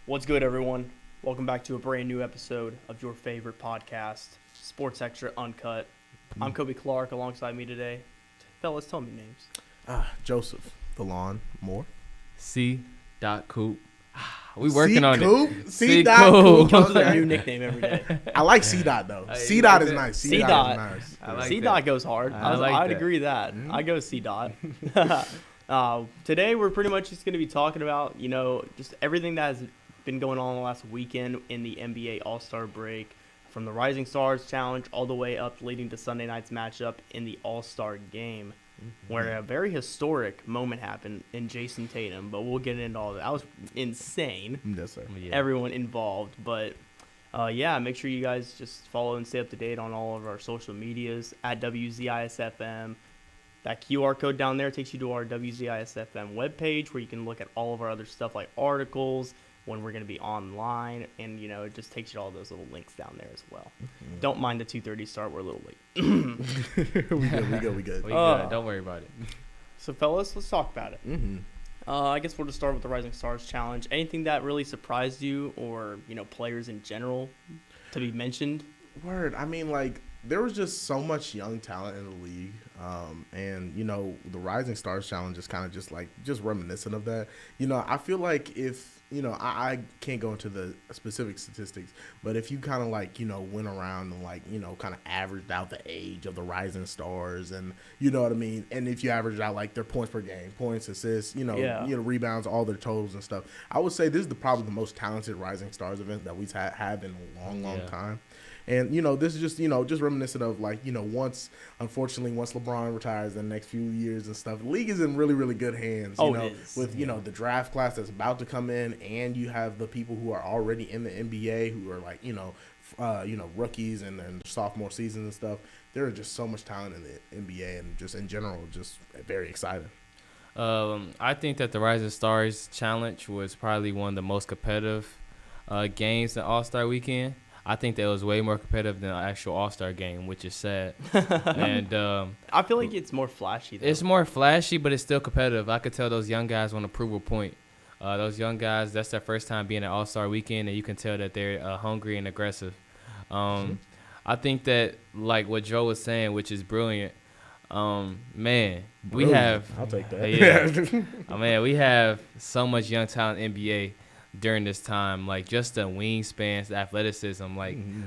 What's good, everyone? Welcome back to a brand new episode of your favorite podcast, Sports Extra Uncut. I'm Coby Clark. Alongside me today, fellas, tell me names. Joseph, the lawn, Moore. C. Coop. We working on it. C. Coop. Comes with a new nickname every day. I like C. though. C. like is that? nice. C. C. is nice. I like C. that. goes hard. I like I'd that. agree with that. I go C. Today we're pretty much just going to be talking about, just everything that has been going on the last weekend in the NBA All-Star break, from the Rising Stars Challenge all the way up leading to Sunday night's matchup in the All-Star Game, where a very historic moment happened in Jason Tatum, but we'll get into all of that. That was insane. Yes, sir. Yeah. Everyone involved, but make sure you guys just follow and stay up to date on all of our social medias at WZIS-FM. That QR code down there takes you to our WZIS-FM webpage, where you can look at all of our other stuff like articles, when we're going to be online, and it just takes you to all those little links down there as well. Don't mind the 2:30 start, we're a little late. we good. We good. Don't worry about it. So fellas, let's talk about it. Mm-hmm. I guess we'll just start with the Rising Stars Challenge. Anything that really surprised you, or players in general to be mentioned? Word. I mean, there was just so much young talent in the league, and the Rising Stars Challenge is kind of just reminiscent of that. I feel like if I can't go into the specific statistics, but if you kind of went around and kind of averaged out the age of the Rising Stars, and you know what I mean, and if you averaged out their points per game, points, assists, rebounds, all their totals and stuff, I would say this is probably the most talented Rising Stars event that we've had in a long time. And, this is just reminiscent of, once LeBron retires in the next few years and stuff, the league is in really, really good hands, It is. with, the draft class that's about to come in, and you have the people who are already in the NBA who are, rookies and sophomore seasons and stuff. There is just so much talent in the NBA and just in general, just very exciting. I think that the Rising Stars Challenge was probably one of the most competitive games in All-Star Weekend. I think that it was way more competitive than the actual All-Star game, which is sad. And I feel like it's more flashy, though. it's more flashy, but it's still competitive. I could tell those young guys want to prove a point. Those young guys, that's their first time being at All-Star Weekend, and you can tell that they're hungry and aggressive. I think that, like what Joe was saying, which is brilliant, we have – I'll take that. Yeah. We have so much young talent in NBA during this time, just the wingspans, the athleticism,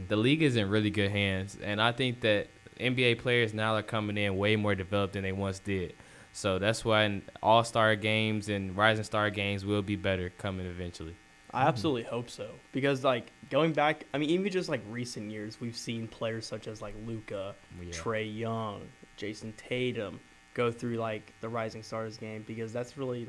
the league is in really good hands, and I think that NBA players now are coming in way more developed than they once did. So that's why All-Star games and Rising Star games will be better coming eventually. I absolutely hope so, because going back, even just recent years, we've seen players such as Luka, Trae Young, Jason Tatum go through the Rising Stars game, because that's really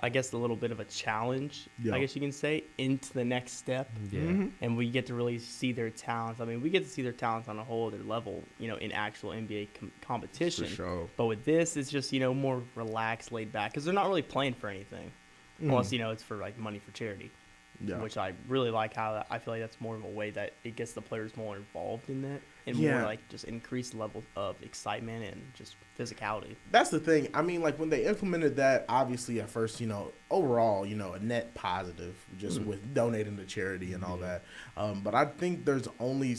I guess a little bit of a challenge, I guess you can say, into the next step. Yeah. And we get to really see their talents. We get to see their talents on a whole other level, in actual NBA competition. For sure. But with this, it's just, more relaxed, laid back, because they're not really playing for anything. Unless, it's for, money for charity. Yeah. Which I really like how I feel like that's more of a way that it gets the players more involved in that, and more just increased level of excitement and just physicality. That's the thing. When they implemented that, obviously at first, overall, a net positive just with donating to charity and all that. But I think there's only,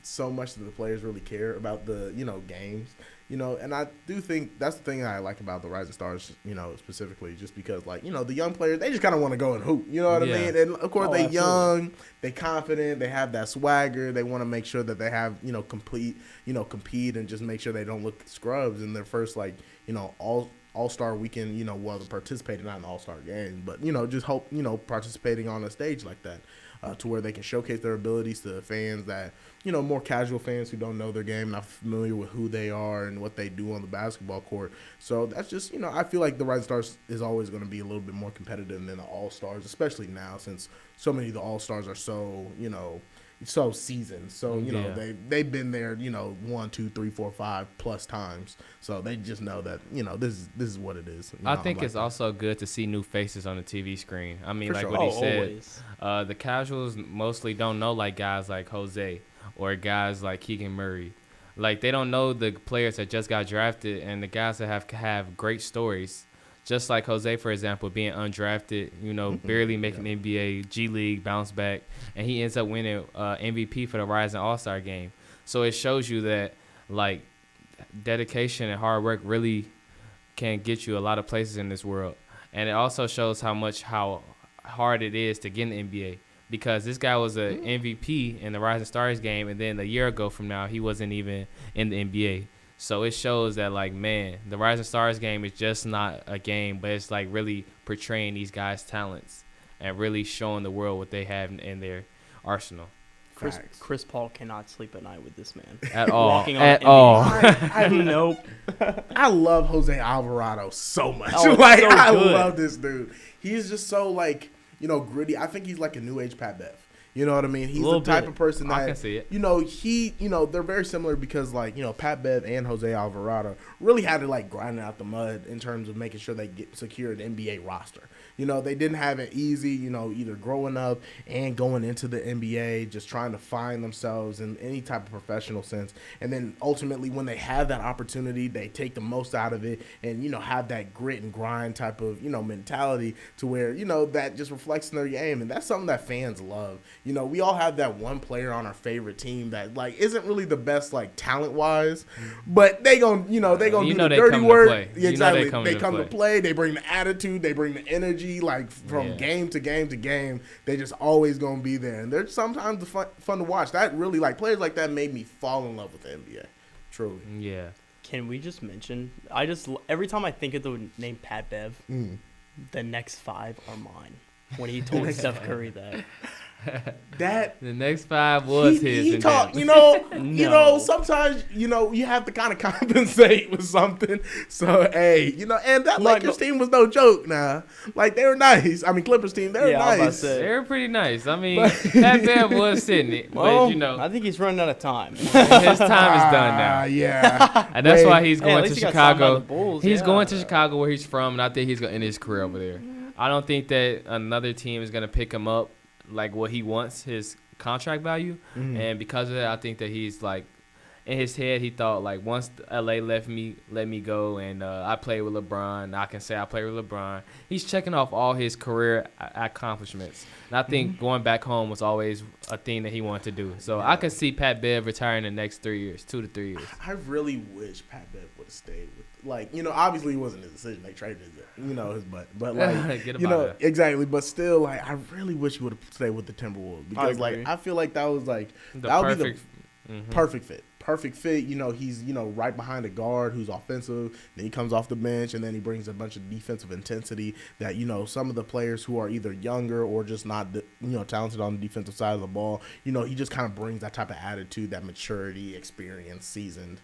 so much that the players really care about the, games. And I do think that's the thing that I like about the Rising Stars, specifically, just because, the young players, they just kind of want to go and hoop, you know what I mean? And, of course, they young, they confident, they have that swagger. They want to make sure that they have, compete and just make sure they don't look scrubs in their first, All-Star weekend, they're participating not in the All-Star game, but, just hope, participating on a stage like that. To where they can showcase their abilities to fans that, more casual fans who don't know their game, not familiar with who they are and what they do on the basketball court. So that's just, I feel like the Rising Stars is always going to be a little bit more competitive than the All-Stars, especially now since so many of the All-Stars are so, so seasoned. So, they've been there, 1, 2, 3, 4, 5 plus times. So they just know that, this is what it is. I think it's also good to see new faces on the TV screen. For like sure. what he said, Always. the casuals mostly don't know guys like Jose or guys like Keegan Murray. They don't know the players that just got drafted and the guys that have great stories just like Jose, for example, being undrafted, barely making the NBA, G League, bounce back, and he ends up winning MVP for the Rising All-Star game. So it shows you that, like, dedication and hard work really can get you a lot of places in this world. And it also shows how hard it is to get in the NBA, because this guy was an MVP in the Rising Stars game, and then a year ago from now, he wasn't even in the NBA. So it shows that, like, man, the Rising Stars game is just not a game, but it's, like, really portraying these guys' talents and really showing the world what they have in their arsenal. Chris Paul cannot sleep at night with this man. At all. Walking on At NBA. all. Nope. I love Jose Alvarado so much. Oh, like, so I good. love this dude. He's just so, like, gritty. I think he's like a new age Pat Bev. You know what I mean? He's the type of person that, I can see it. they're very similar because, like, Pat Bev and Jose Alvarado really had to, like, grind out the mud in terms of making sure they secure an NBA roster. They didn't have it easy, either growing up and going into the NBA, just trying to find themselves in any type of professional sense. And then ultimately when they have that opportunity, they take the most out of it and, have that grit and grind type of, mentality to where, that just reflects in their game. And that's something that fans love. We all have that one player on our favorite team that, like, isn't really the best, like, talent-wise, but they gon' do the dirty work. Exactly. They come to play. They bring the attitude. They bring the energy. Like, from game to game to game, they just always gonna be there, and they're sometimes fun to watch. That really, like, players like that made me fall in love with the NBA. Truly. Yeah. Can we just mention? Every time I think of the name Pat Bev, the next 5 are mine. When he told Steph Curry that. The next 5 was his. He talked, No. sometimes, you have to kind of compensate with something. So, hey, and that Lakers team was no joke now. Like, they were nice. I mean, Clippers team, they were nice. They were pretty nice. I mean, Pat Bev was sitting it, Well, but, I think he's running out of time. his time is done now. Yeah. And that's why he's going at to least he got signed by Chicago. the Bulls, He's yeah. going to Chicago where he's from, and I think he's going to end his career over there. I don't think that another team is going to pick him up like what he wants, his contract value. And because of that, I think that he's, like, in his head, he thought, like, once LA let me go and I play with LeBron, I can say I play with LeBron. He's checking off all his career accomplishments. And I think going back home was always a thing that he wanted to do. So I could see Pat Bev retiring in the next 3 years, 2 to 3 years. I really wish Pat Bev would have stayed with, like, obviously it wasn't his decision. They traded his butt. But, like, exactly. But still, like, I really wish he would have stayed with the Timberwolves because, like, I feel like that was, like, that would be the perfect fit. Perfect fit. He's, right behind a guard who's offensive. Then he comes off the bench, and then he brings a bunch of defensive intensity that, some of the players who are either younger or just not, talented on the defensive side of the ball, he just kind of brings that type of attitude, that maturity, experience, seasoned,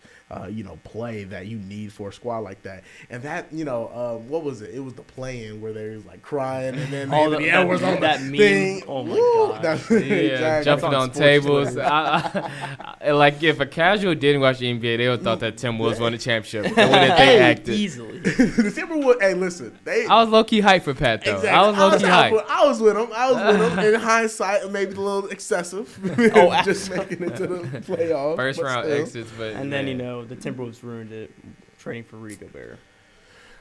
play that you need for a squad like that. And that, what was it? It was the play-in where they was, like, crying, and then Anthony Edwards on that meme. Thing. Oh, my God. Exactly. Jumping on tables. Like, if a casual didn't watch the NBA, they would have thought that Timberwolves won the championship. The way that they acted. Easily. The Timberwolves, hey, listen. I was low-key hyped for Pat, though. Exactly. I was low-key hyped. I was with him. In hindsight, maybe a little excessive. Just making it to the playoffs. First round exits. But and then, the Timberwolves ruined it, trading for Rudy Gobert.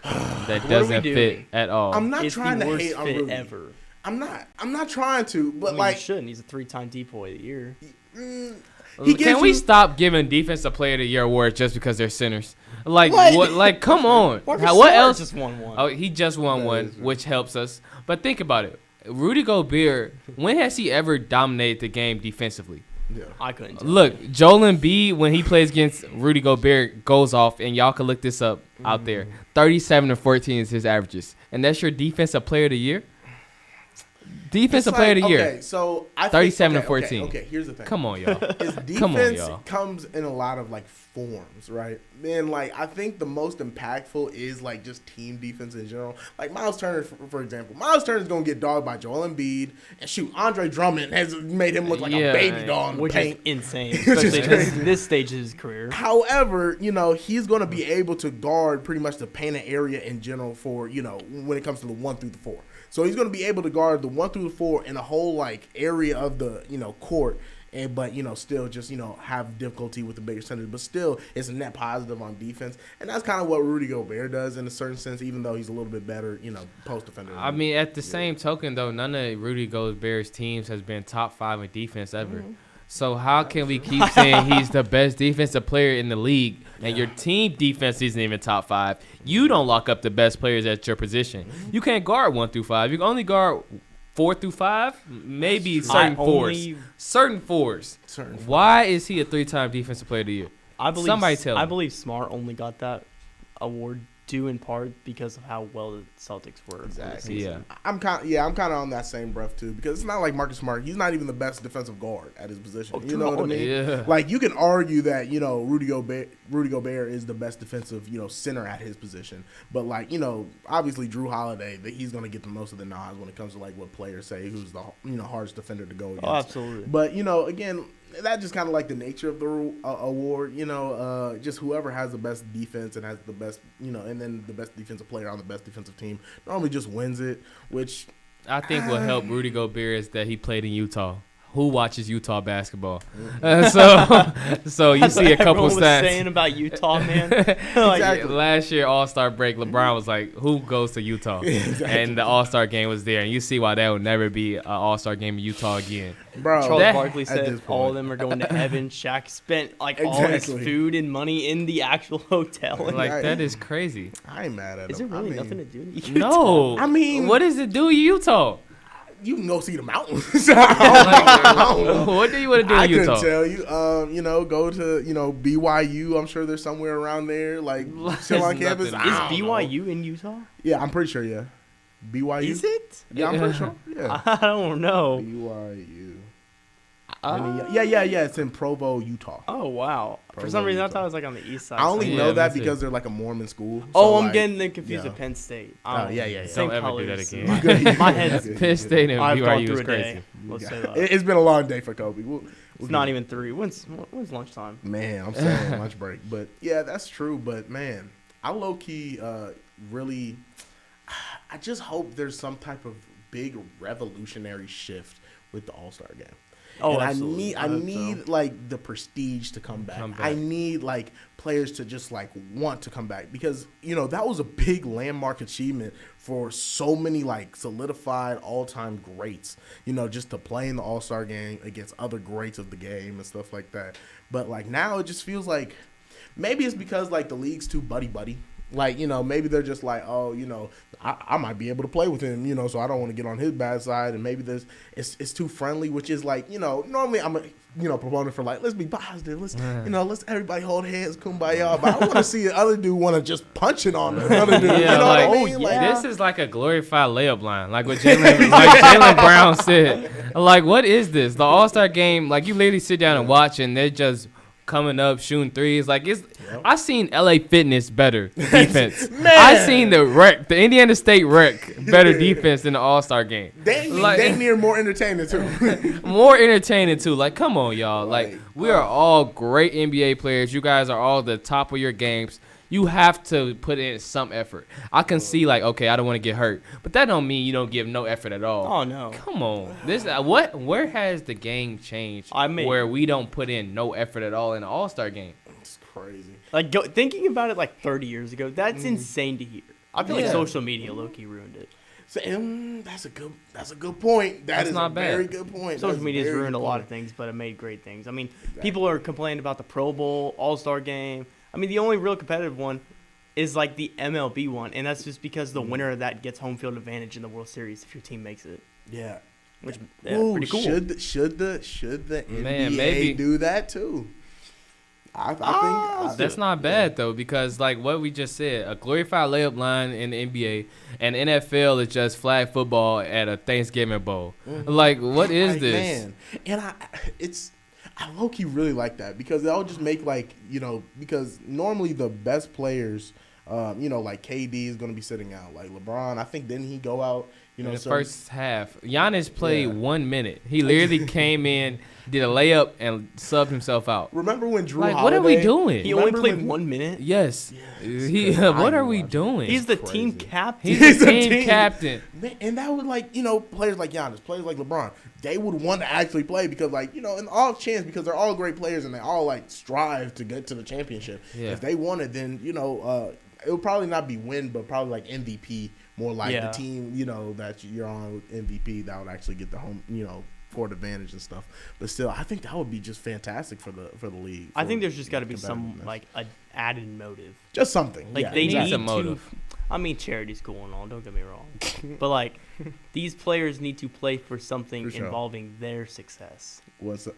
That doesn't fit at all. I'm not It's trying the to worst hate on fit Rudy. ever. I'm not trying to, but, I mean, like, you shouldn't. He's a 3-time DPOY of the year. Can we stop giving Defensive Player of the Year awards just because they're sinners? Like, what? Like, come on. What else? Just won one. Oh, he just won one, which helps us. But think about it. Rudy Gobert, when has he ever dominated the game defensively? Yeah. I couldn't tell. Look, Joel Embiid, when he plays against Rudy Gobert, goes off, and y'all can look this up out there. 37-14 is his averages. And that's your Defensive Player of the Year? Defensive Player of the Year. Okay, so I 37-14. Okay, here's the thing. Come on, y'all. His defense comes in a lot of, like, forms, right? And, like, I think the most impactful is, like, just team defense in general. Like, Miles Turner, for example. Miles Turner's going to get dogged by Joel Embiid. And, shoot, Andre Drummond has made him look like a baby doll in the which paint. is insane, especially this stage of his career. However, he's going to be able to guard pretty much the painted area in general for, when it comes to the 1 through the 4. So he's going to be able to guard the 1 through the 4 in a whole, like, area of the, court but still just have difficulty with the bigger centers. But still, it's a net positive on defense, and that's kind of what Rudy Gobert does in a certain sense. Even though he's a little bit better, post defender. I mean, at the same token, though, none of Rudy Gobert's teams has been top 5 in defense ever. Mm-hmm. So how can we keep saying he's the best defensive player in the league and your team defense isn't even top 5? You don't lock up the best players at your position. You can't guard 1 through 5. You can only guard 4 through 5, maybe certain fours. Why is he a 3-time defensive player of the year? Somebody tell me. I believe Smart only got that award due in part because of how well the Celtics were. Exactly. Yeah. I'm kind of on that same breath too, because it's not like Marcus Smart. He's not even the best defensive guard at his position. You know what I mean? Yeah. Like, you can argue that Rudy Gobert is the best defensive center at his position, but obviously Drew Holiday, that he's gonna get the most of the nods when it comes to like what players say who's the hardest defender to go against. Oh, absolutely. But again, that's just kind of like the nature of the award. Just whoever has the best defense and has the best and then the best defensive player on the best defensive team normally just wins it, which I think will help Rudy Gobert is that he played in Utah. Who watches Utah basketball? So you see a couple was stats. Saying about Utah, man. Exactly. Last year, All-Star break, LeBron was like, "Who goes to Utah?" Exactly. And the All-Star game was there, and you see why that will never be an All-Star game in Utah again. Bro, Charles Barkley said all of them are going to Evan. Shaq spent all his food and money in the actual hotel. That is crazy. I ain't mad at him. Is it really nothing to do in Utah? No. I mean, what does it do in Utah? You can go see the mountains. What do you want to do in Utah? I couldn't tell you. Go to BYU. I'm sure there's somewhere around there, like still on campus. Is BYU in Utah? Yeah, I'm pretty sure. Yeah, BYU. Is it? Yeah, I'm pretty sure. Yeah, I don't know. BYU. Yeah. It's in Provo, Utah. Oh wow! For some reason, I thought it was like on the east side. I only know that because they're like a Mormon school. So I'm getting them confused with Penn State. Yeah. Don't ever do that again. My head's Penn State and BYU is crazy. Let's say that. It's been a long day for Coby. It's not even 3. When's lunchtime? Man, I'm saying lunch break. But yeah, that's true. But man, I low key really, I just hope there's some type of big revolutionary shift with the All-Star game. Oh, and absolutely. I need like the prestige to come back. I need like players to just like want to come back, because that was a big landmark achievement for so many like solidified all-time greats. Just to play in the All-Star game against other greats of the game and stuff like that. But like now it just feels like maybe it's because like the league's too buddy. Like, maybe they're just like, oh, I might be able to play with him, so I don't want to get on his bad side. And maybe it's too friendly, which is like, normally I'm a, proponent for like, let's be positive. Let's, let's everybody hold hands, kumbaya. But I want to see the other dude want to just punch it on the other dude. Yeah, what I mean? This is like a glorified layup line. Like what Jaylen Brown said. Like, what is this? The All-Star game, like you literally sit down and watch and they're just coming up, shooting threes. Like I seen LA Fitness better defense. I seen the Indiana State Rec better defense than the All-Star game. They near more entertaining too. More entertaining too. Like, come on, y'all. Like, we are all great NBA players. You guys are all the top of your games. You have to put in some effort. I can see like, okay, I don't want to get hurt, but that don't mean you don't give no effort at all. Oh no! Come on, where has the game changed? Where we don't put in no effort at all in the All-Star game? It's crazy. Like thinking about it like 30 years ago, that's insane to hear. I feel like social media low-key ruined it. So, that's a good point. That's not bad. Very good point. Social media has ruined a lot of things, but it made great things. I mean, people are complaining about the Pro Bowl, All-Star game. I mean, the only real competitive one is like the MLB one, and that's just because the winner of that gets home field advantage in the World Series if your team makes it. Yeah, which pretty cool. Should the NBA do that too? I think that's not bad though, because like what we just said, a glorified layup line in the NBA, and NFL is just flag football at a Thanksgiving bowl. Mm-hmm. Like, what is this? Man. And I low-key really like that, because they'll just make like, because normally the best players, like KD is going to be sitting out. Like LeBron, I think didn't he go out You know, in the first half, Giannis played 1 minute. He literally came in, did a layup, and subbed himself out. Remember when Drew Like, Holiday, what are we doing? He only played 1 minute. Yes. Yeah, What are we doing? He's the crazy. team captain. He's the team captain. Man, and that would, like, you know, players like Giannis, players like LeBron, they would want to actually play because, like, you know, in all chance, because they're all great players and they all, like, strive to get to the championship. Yeah. If they wanted, then, you know, it would probably not be win, but probably like MVP, more like the team, you know, that you're on with MVP that would actually get the home, you know, court advantage and stuff. But still, I think that would be just fantastic for the league. I think there's just got to be some like a added motive. Just something. Like yeah, they exactly. need a motive. I mean, charity's cool and all. Don't get me wrong, but like these players need to play for something For sure. involving their success.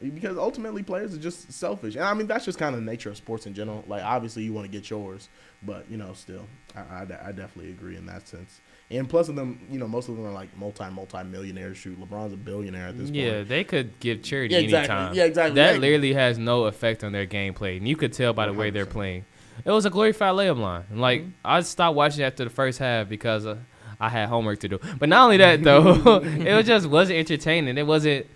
Because ultimately players are just selfish, and I mean that's just kind of the nature of sports in general. Like obviously you want to get yours, but you know still, I definitely agree in that sense. And plus of them, you know, most of them are like multi-millionaires. Shoot, LeBron's a billionaire at this point. Yeah, they could give charity Yeah, exactly. anytime. Yeah, exactly. That Like- literally has no effect on their gameplay, and you could tell by the way they're 100%. playing. It was a glorified layup line. And like I stopped watching after the first half because I had homework to do. But not only that though, wasn't entertaining. It wasn't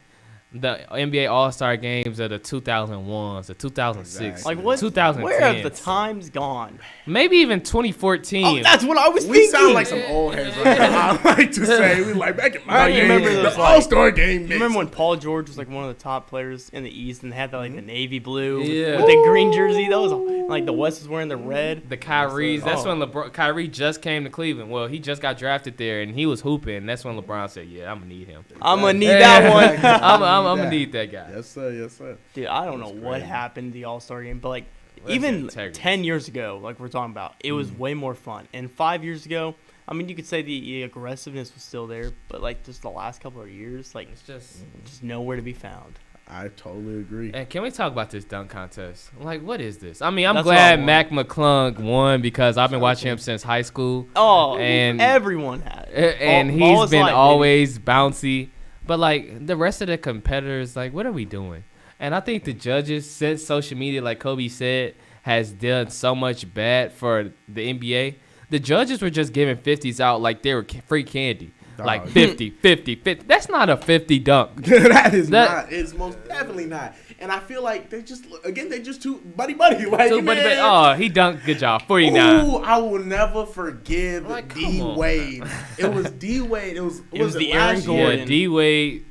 the NBA All-Star games of the 2001s, the 2006, Exactly. Like what? 2010s. Where have the times gone? Maybe even 2014. Oh, that's what I was We thinking. sound like some old heads right now. I like to say we like back in my Bro, you game, remember the those, like- All-Star game. You remember when Paul George was like one of the top players in the East and they had that like the navy blue Yeah. with the green jersey? That was like the West was wearing the red. The Kyrie's. That's Oh. when Kyrie just came to Cleveland. Well, he just got drafted there, and he was hooping. That's when LeBron said, "Yeah, I'm gonna need him. I'm gonna need that one. I'm gonna need that guy." Yes, sir. Yes, sir. Dude, I don't know That's what crazy. happened in the All-Star game, but like That's even integrity. 10 years ago, like we're talking about, it was way more fun. And 5 years ago, I mean, you could say the aggressiveness was still there, but like just the last couple of years, like It's just. just nowhere to be found. I totally agree. And can we talk about this dunk contest? Like, what is this? I mean, I'm That's glad what I Mac McClung won because I've been watching him since high school, Oh, And- everyone had it. and Ball he's is been life, baby. always bouncy. But like the rest of the competitors, like, what are we doing? And I think the judges, since social media, like Coby said, has done so much bad for the NBA, the judges were just giving 50s out like they were free candy. Like Dog. 50, 50, 50. That's not a 50 dunk. That is That- not. It's most definitely not. And I feel like they just too buddy. Like, So, but, man. oh, he dunked. Good job. 49. Ooh, I will never forgive Like, D come on. Wade. It was D Wade. It was the last Aaron year? Gordon. Yeah, D Wade,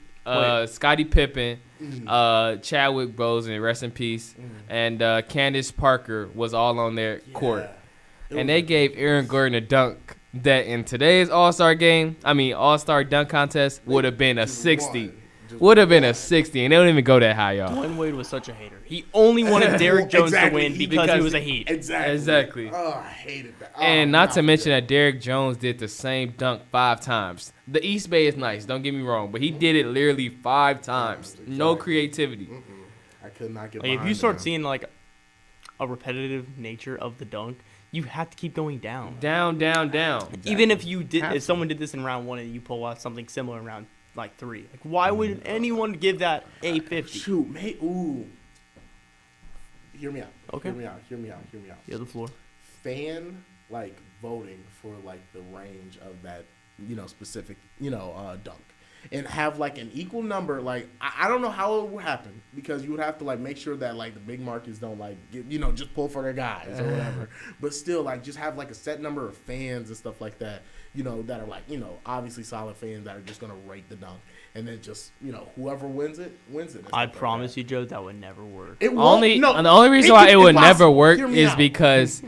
Scottie Pippen, Mm. Chadwick Boseman, rest in peace, and Candace Parker was all on their court. Yeah. And they gave Aaron Gordon a dunk that in today's All-Star dunk contest would have been a 60. Would have been a 60, and they don't even go that high, y'all. Dwayne Wade was such a hater. He only wanted Derrick Jones Exactly. to win because he was a Heat. Exactly. Oh, I hated that. Oh, And not to no. mention that Derrick Jones did the same dunk 5 times. The East Bay is nice, don't get me wrong, but he did it literally 5 times. No Exactly. creativity. I could not get Like, if behind you start that. seeing like a repetitive nature of the dunk, you have to keep going down. Down, down, down. Even if you did, Have if to. someone did this in round 1 and you pull out something similar in round like 3, like why would anyone give that a 50? Shoot, mate. Ooh. Hear me out. Okay. Hear me out. Hear me out. Hear me out. You have the floor. Fan like voting for like the range of that, you know, specific, you know, dunk, and have like an equal number. Like I don't know how it would happen because you would have to like make sure that like the big markets don't like get, you know, just pull for their guys or whatever. But still, like just have like a set number of fans and stuff like that. You know, that are like, you know, obviously solid fans that are just gonna rate the dunk, and then just, you know, whoever wins it wins it. and I stuff like promise that. you, Joe, that would never work. It won't, The no, only reason why it would it's never possible. work Hear me is out. because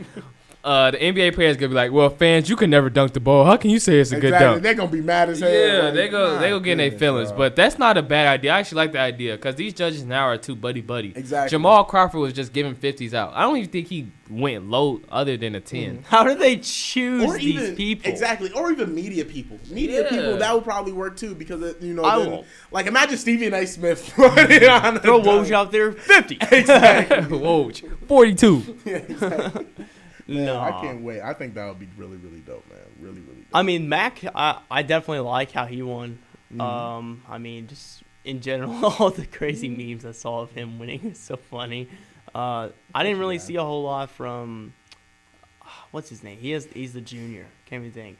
the NBA players gonna be like, "Well, fans, you can never dunk the ball. How can you say it's a good Exactly. dunk?" They're gonna be mad as hell. Yeah, like, they go my get in their goodness, feelings, dog. but that's not a bad idea. I actually like the idea because these judges now are too buddy. Exactly. Jamal Crawford was just giving 50s out. I don't even think he went low other than a 10. How do they choose or these even people? exactly, or even media people. Media Yeah. people, that would probably work too because it, you know, I then, won't. like imagine Stephen A. Smith throwing on a Throw dunk. Woj out there, 50. Woj, 42. Yeah, exactly. No, I can't wait. I think that would be really, really dope, man. Really, really dope. I mean, Mac, I definitely like how he won. Mhm. I mean, just in general, all the crazy memes I saw of him winning is so funny. I didn't really see a whole lot from what's his name. He's the junior. Can't even think.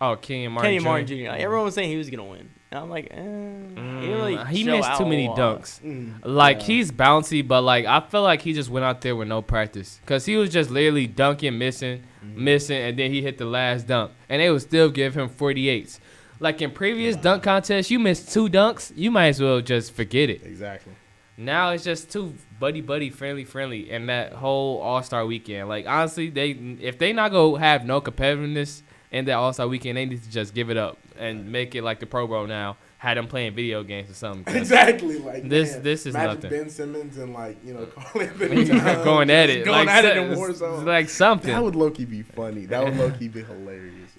Oh, Kenyon Martin Jr. Like, everyone was saying he was gonna win. And I'm like, he didn't really he show missed out too a many lot. dunks. He's bouncy, but like I feel like he just went out there with no practice because he was just literally dunking, missing, and then he hit the last dunk, and they would still give him 48s. Like in previous dunk contests, you missed 2 dunks, you might as well just forget it. Exactly. Now it's just too buddy, friendly, and that whole All-Star weekend. Like honestly, if they not gonna have no competitiveness in that All-Star weekend, they need to just give it up and make it like the Pro Bowl now. Had them playing video games or something. Exactly. Like this is Magic nothing. Ben Simmons and Carl going at it, going like, at it in Warzone. Like something. That would low-key be funny. That would low-key be hilarious.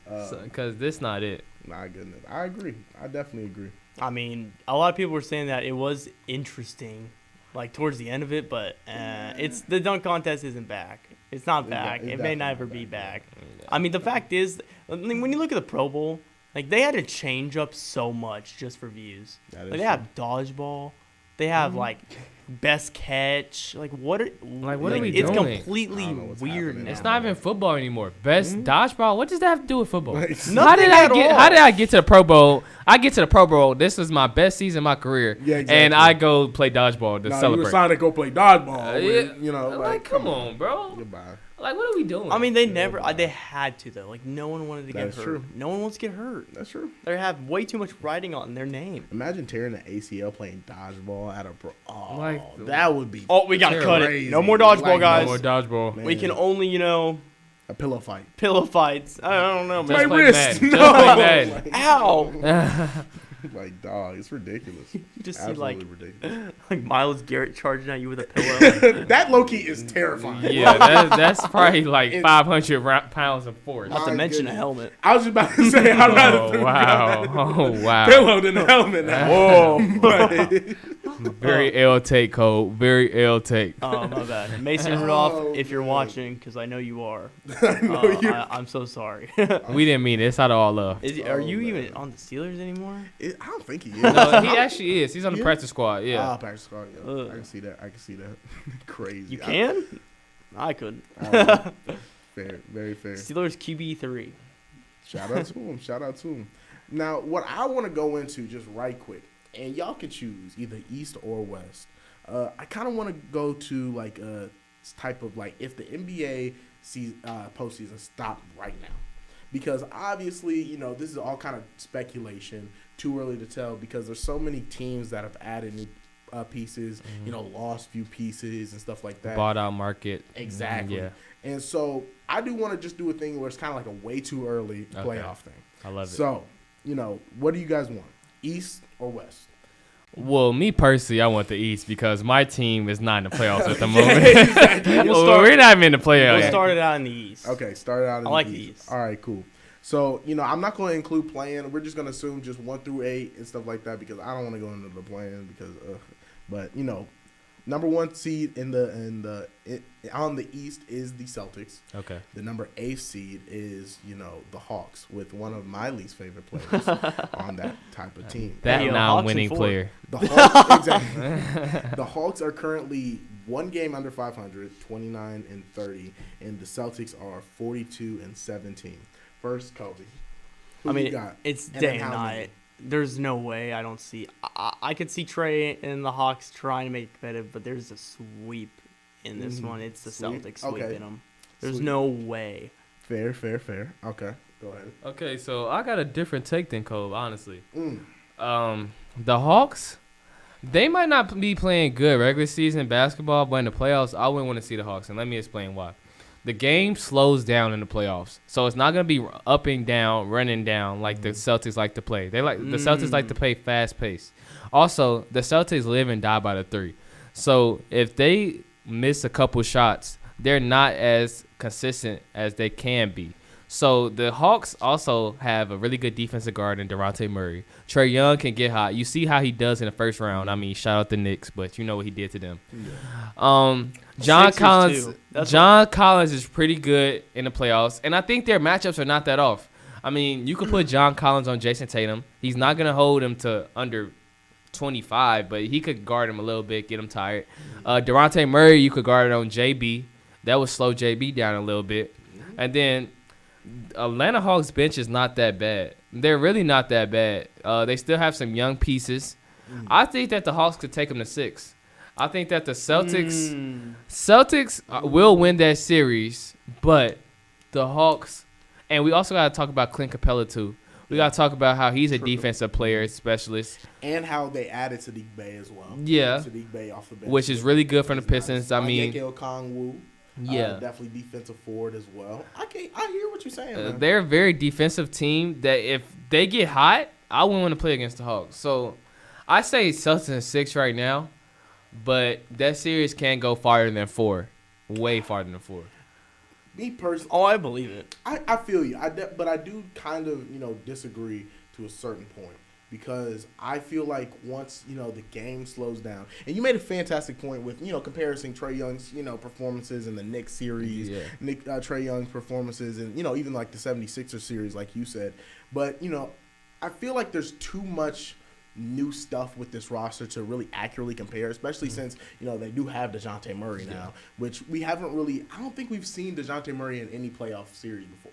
Because this not it. My goodness, I agree. I definitely agree. I mean, a lot of people were saying that it was interesting, like towards the end of it, but it's the dunk contest isn't back. It's not back. It may never be back. I mean, the fact is, when you look at the Pro Bowl, like they had to change up so much just for views. Like they have dodgeball, they have like best catch. Like what are we doing? It's completely weird now. It's not even football anymore. Best dodgeball. What does that have to do with football? How did I get to the Pro Bowl? I get to the Pro Bowl. This was my best season of my career. Yeah, exactly. And I go play dodgeball to celebrate. You were trying to go play dodgeball. Like come on, bro. Goodbye. Like, what are we doing? I mean, they had to, though. Like, no one wanted to get hurt. True. No one wants to get hurt. That's true. They have way too much writing on their name. Imagine tearing the ACL playing dodgeball at a pro. Oh, like, that would be. Oh, we got to cut it. No more dodgeball, guys. No more dodgeball. Man. We can only, a pillow fight. Pillow fights. I don't know, man. My wrist. No. Just Ow. Like, dog, it's ridiculous. You just absolutely see ridiculous. Like Myles Garrett charging at you with a pillow. That low-key is terrifying. Yeah, that's probably like 500 pounds of force. Not to mention a helmet. I was just about to say, I'd rather wow. pillow than a helmet now. Whoa. Very L take, Cole. Very L take. Oh, my bad. Mason Rudolph, if you're watching, because I know you are. I'm so sorry. We didn't mean it. It's out of all love. Are you even on the Steelers anymore? I don't think he is. No, he actually is. He's on the practice squad. Yeah. Practice squad. Yeah. I can see that. Crazy. You can? I couldn't. Fair. Very fair. Steelers QB3. Shout out to him. Now, what I want to go into just right quick, and y'all can choose either East or West. I kind of want to go to like a type of like if the NBA postseason stopped right now. Because obviously, this is all kind of speculation. Too early to tell because there's so many teams that have added new pieces, lost few pieces and stuff like that. Bought out market. Exactly. Yeah. And so I do want to just do a thing where it's kind of like a way too early playoff thing. I love it. So, what do you guys want? East or West? Well, me personally, I want the East because my team is not in the playoffs at the moment. Exactly. We're not even in the playoffs. We'll start it out in the East. Okay, start it out in the East. I like the East. All right, cool. So, I'm not going to include playing. We're just going to assume just 1 through 8 and stuff like that because I don't want to go into the playing because, but number 1 seed on the East is the Celtics. Okay. The number 8 seed is the Hawks with one of my least favorite players on that type of team. That non-winning player. The Hawks, exactly. The Hawks are currently 1 game under 500, 29-30, and the Celtics are 42-17. First, Coby. Who you got? It's day and night. There's no way I don't see. I could see Trey and the Hawks trying to make it competitive, but there's a sweep in this one. It's the Celtics sweeping them. There's no way. Fair. Okay, go ahead. Okay, so I got a different take than Cole, honestly. The Hawks, they might not be playing good regular season basketball, but in the playoffs, I wouldn't want to see the Hawks, and let me explain why. The game slows down in the playoffs, so it's not gonna be up and down, running down like the Celtics like to play. The Celtics like to play fast pace. Also, the Celtics live and die by the 3. So if they miss a couple shots, they're not as consistent as they can be. So the Hawks also have a really good defensive guard in Dejounte Murray. Trae Young can get hot. You see how he does in the first round. I mean, shout out the Knicks, but you know what he did to them. Yeah. John Collins is pretty good in the playoffs, and I think their matchups are not that off. I mean, you could put John Collins on Jason Tatum. He's not going to hold him to under 25, but he could guard him a little bit, get him tired. Dejounte Murray, you could guard it on JB. That would slow JB down a little bit. And then Atlanta Hawks bench is not that bad. They're really not that bad. They still have some young pieces. I think that the Hawks could take them to 6. I think that the Celtics will win that series, but the Hawks, and we also got to talk about Clint Capella too. We got to talk about how he's a defensive player specialist. And how they added Sadiq Bey as well. Yeah. Sadiq Bey off the bench. Which is really good for the Pistons. Nice. I mean, Kongwu. yeah. Definitely defensive forward as well. I hear what you're saying, man. They're a very defensive team that if they get hot, I wouldn't want to play against the Hawks. So I say Celtics in 6 right now, but that series can't go farther than 4. Way farther than 4. Me personally, I believe it. I feel you. But I do kind of, disagree to a certain point because I feel like once, the game slows down, and you made a fantastic point with, comparing Trae Young's, performances in the Knicks series, Trae Young's performances and, even like the 76ers series, like you said. But, I feel like there's too much new stuff with this roster to really accurately compare, especially since, they do have DeJounte Murray now, which we haven't really – I don't think we've seen DeJounte Murray in any playoff series before.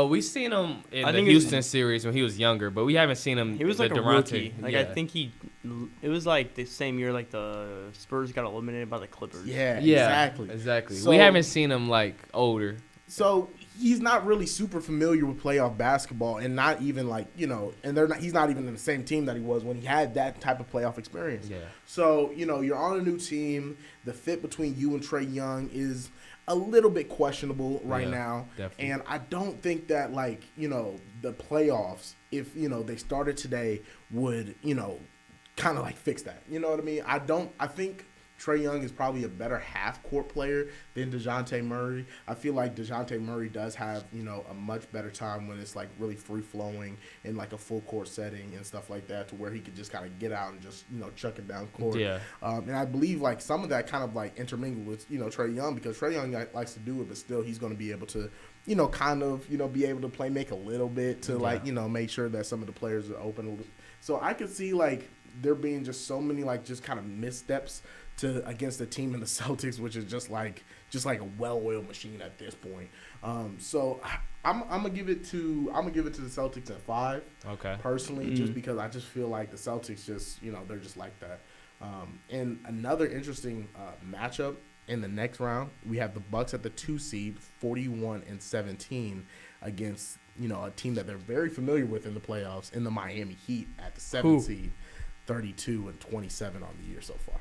We've seen him in the Houston series when he was younger, but we haven't seen him. He was like a rookie. Like, yeah. I think it was like the same year like the Spurs got eliminated by the Clippers. Yeah, exactly. So, we haven't seen him like older. So he's not really super familiar with playoff basketball, and not even like and he's not even in the same team that he was when he had that type of playoff experience. Yeah. So you're on a new team. The fit between you and Trae Young is a little bit questionable right now. Definitely. And I don't think that the playoffs, if they started today, would kind of like fix that. You know what I mean? I think Trae Young is probably a better half-court player than DeJounte Murray. I feel like DeJounte Murray does have, a much better time when it's, like, really free-flowing in, like, a full-court setting and stuff like that, to where he could just kind of get out and just, chuck it down court. Yeah. And I believe, like, some of that kind of, like, intermingled with, Trae Young, because Trae Young likes to do it, but still he's going to be able to, kind of, be able to make a little bit to, like, make sure that some of the players are open. So I could see, like, there being just so many, like, just kind of missteps against a team in the Celtics, which is just like a well-oiled machine at this point. So I'm gonna give it to the Celtics at 5. Okay. Personally, just because I just feel like the Celtics just they're just like that. And another interesting matchup in the next round, we have the Bucks at the 2 seed, 41-17 against a team that they're very familiar with in the playoffs, in the Miami Heat at the 7 seed, 32-27 on the year so far.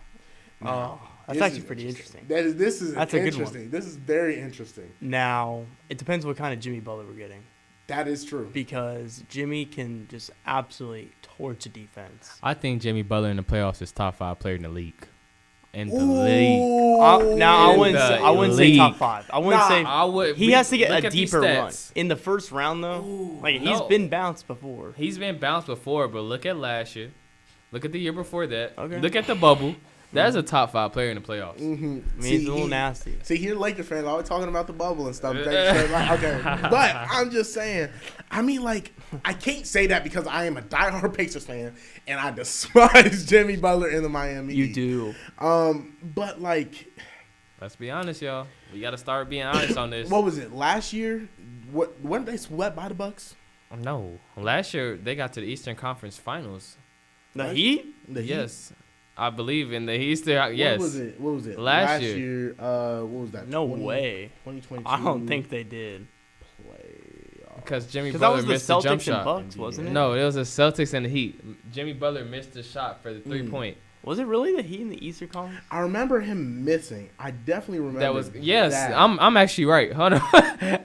Now, that's actually pretty interesting. This is that's interesting. A good one. This is very interesting. Now, it depends what kind of Jimmy Butler we're getting. That is true. Because Jimmy can just absolutely torch a defense. I think Jimmy Butler in the playoffs is top 5 player in the league. I wouldn't say top 5. I wouldn't say he has to get a deeper run. In the first round, though, he's been bounced before. He's been bounced before, but look at last year. Look at the year before that. Okay. Look at the bubble. That's a top 5 player in the playoffs. Mm-hmm. I mean, he's a little nasty. See, here Lakers fans always talking about the bubble and stuff. Okay, but I'm just saying. I mean, like, I can't say that because I am a diehard Pacers fan and I despise Jimmy Butler in the Miami Heat. You do. But like, let's be honest, y'all. We got to start being honest on this. What was it last year? Weren't they swept by the Bucks? No, last year they got to the Eastern Conference Finals. The Heat? Yes. I believe in the Eastern. Yes. What was it? Last year. What was that? No way. 2022. I don't think they did. Because Jimmy Butler missed the jump shot. Bucks, wasn't it? No, it was the Celtics and the Heat. Jimmy Butler missed the shot for the 3-point. Was it really the Heat in the Eastern Conference? I remember him missing. I definitely remember that. Was that. I'm actually right. Hold on.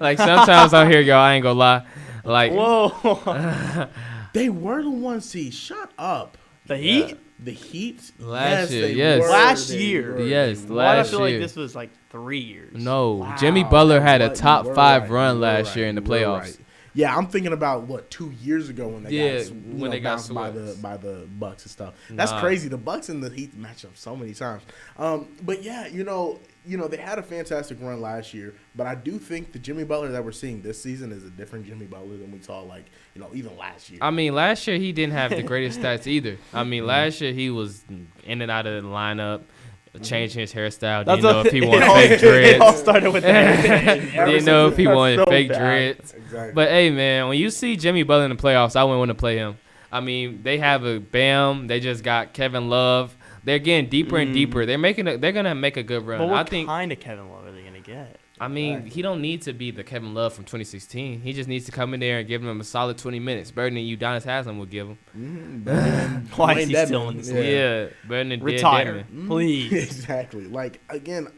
Like sometimes out here, y'all, I ain't gonna lie. Like whoa. They were the 1 seed. Shut up. The Heat? The Heat? Last year, yes. Last year. Yes, last year. I feel like this was like 3 years. No. Wow. Jimmy Butler had a top 5 run last year in the playoffs. Right. Yeah, I'm thinking about 2 years ago when they got bounced by the Bucks and stuff. That's crazy. The Bucks and the Heat match up so many times. But yeah, they had a fantastic run last year, but I do think the Jimmy Butler that we're seeing this season is a different Jimmy Butler than we saw even last year. I mean, last year he didn't have the greatest stats either. I mean, last year he was in and out of the lineup. changing his hairstyle. That's Didn't know if he wanted all- fake It all dreads. started with that. Didn't know if he wanted so fake bad. dreads. Exactly. But hey, man, when you see Jimmy Butler in the playoffs, I wouldn't want to play him. I mean, they have a Bam. They just got Kevin Love. They're getting deeper and deeper. They're gonna make a good run. But what I think. kind of Kevin Love are they gonna get? I mean, he don't need to be the Kevin Love from 2016. He just needs to come in there and give him a solid 20 minutes, better than Udonis Haslam would give him. Why is he still in this league? Yeah, better than Retire, Deadman. please. Exactly. Like, again,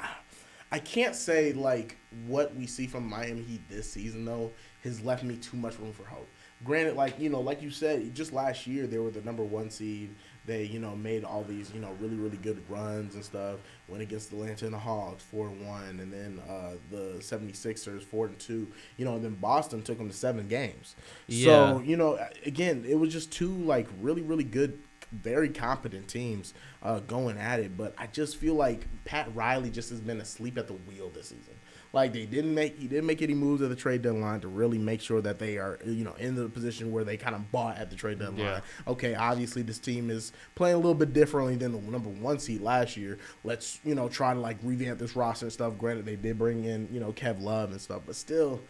I can't say, like, what we see from Miami Heat this season, though, has left me too much room for hope. Granted, like, you know, like you said, just last year they were the number 1 seed. They, you know, made all these, you know, really, really good runs and stuff. Went against the Atlanta Hawks 4-1, and then the 76ers 4-2. You know, and then Boston took them to 7 games. Yeah. So, you know, again, it was just 2, like, really, really good, very competent teams going at it. But I just feel like Pat Riley just has been asleep at the wheel this season. Like, he didn't make any moves at the trade deadline to really make sure that they are, you know, in the position where they kind of bought at the trade deadline. Yeah. Okay, obviously this team is playing a little bit differently than the number 1 seed last year. Let's, you know, try to, like, revamp this roster and stuff. Granted, they did bring in, you know, Kev Love and stuff, but still,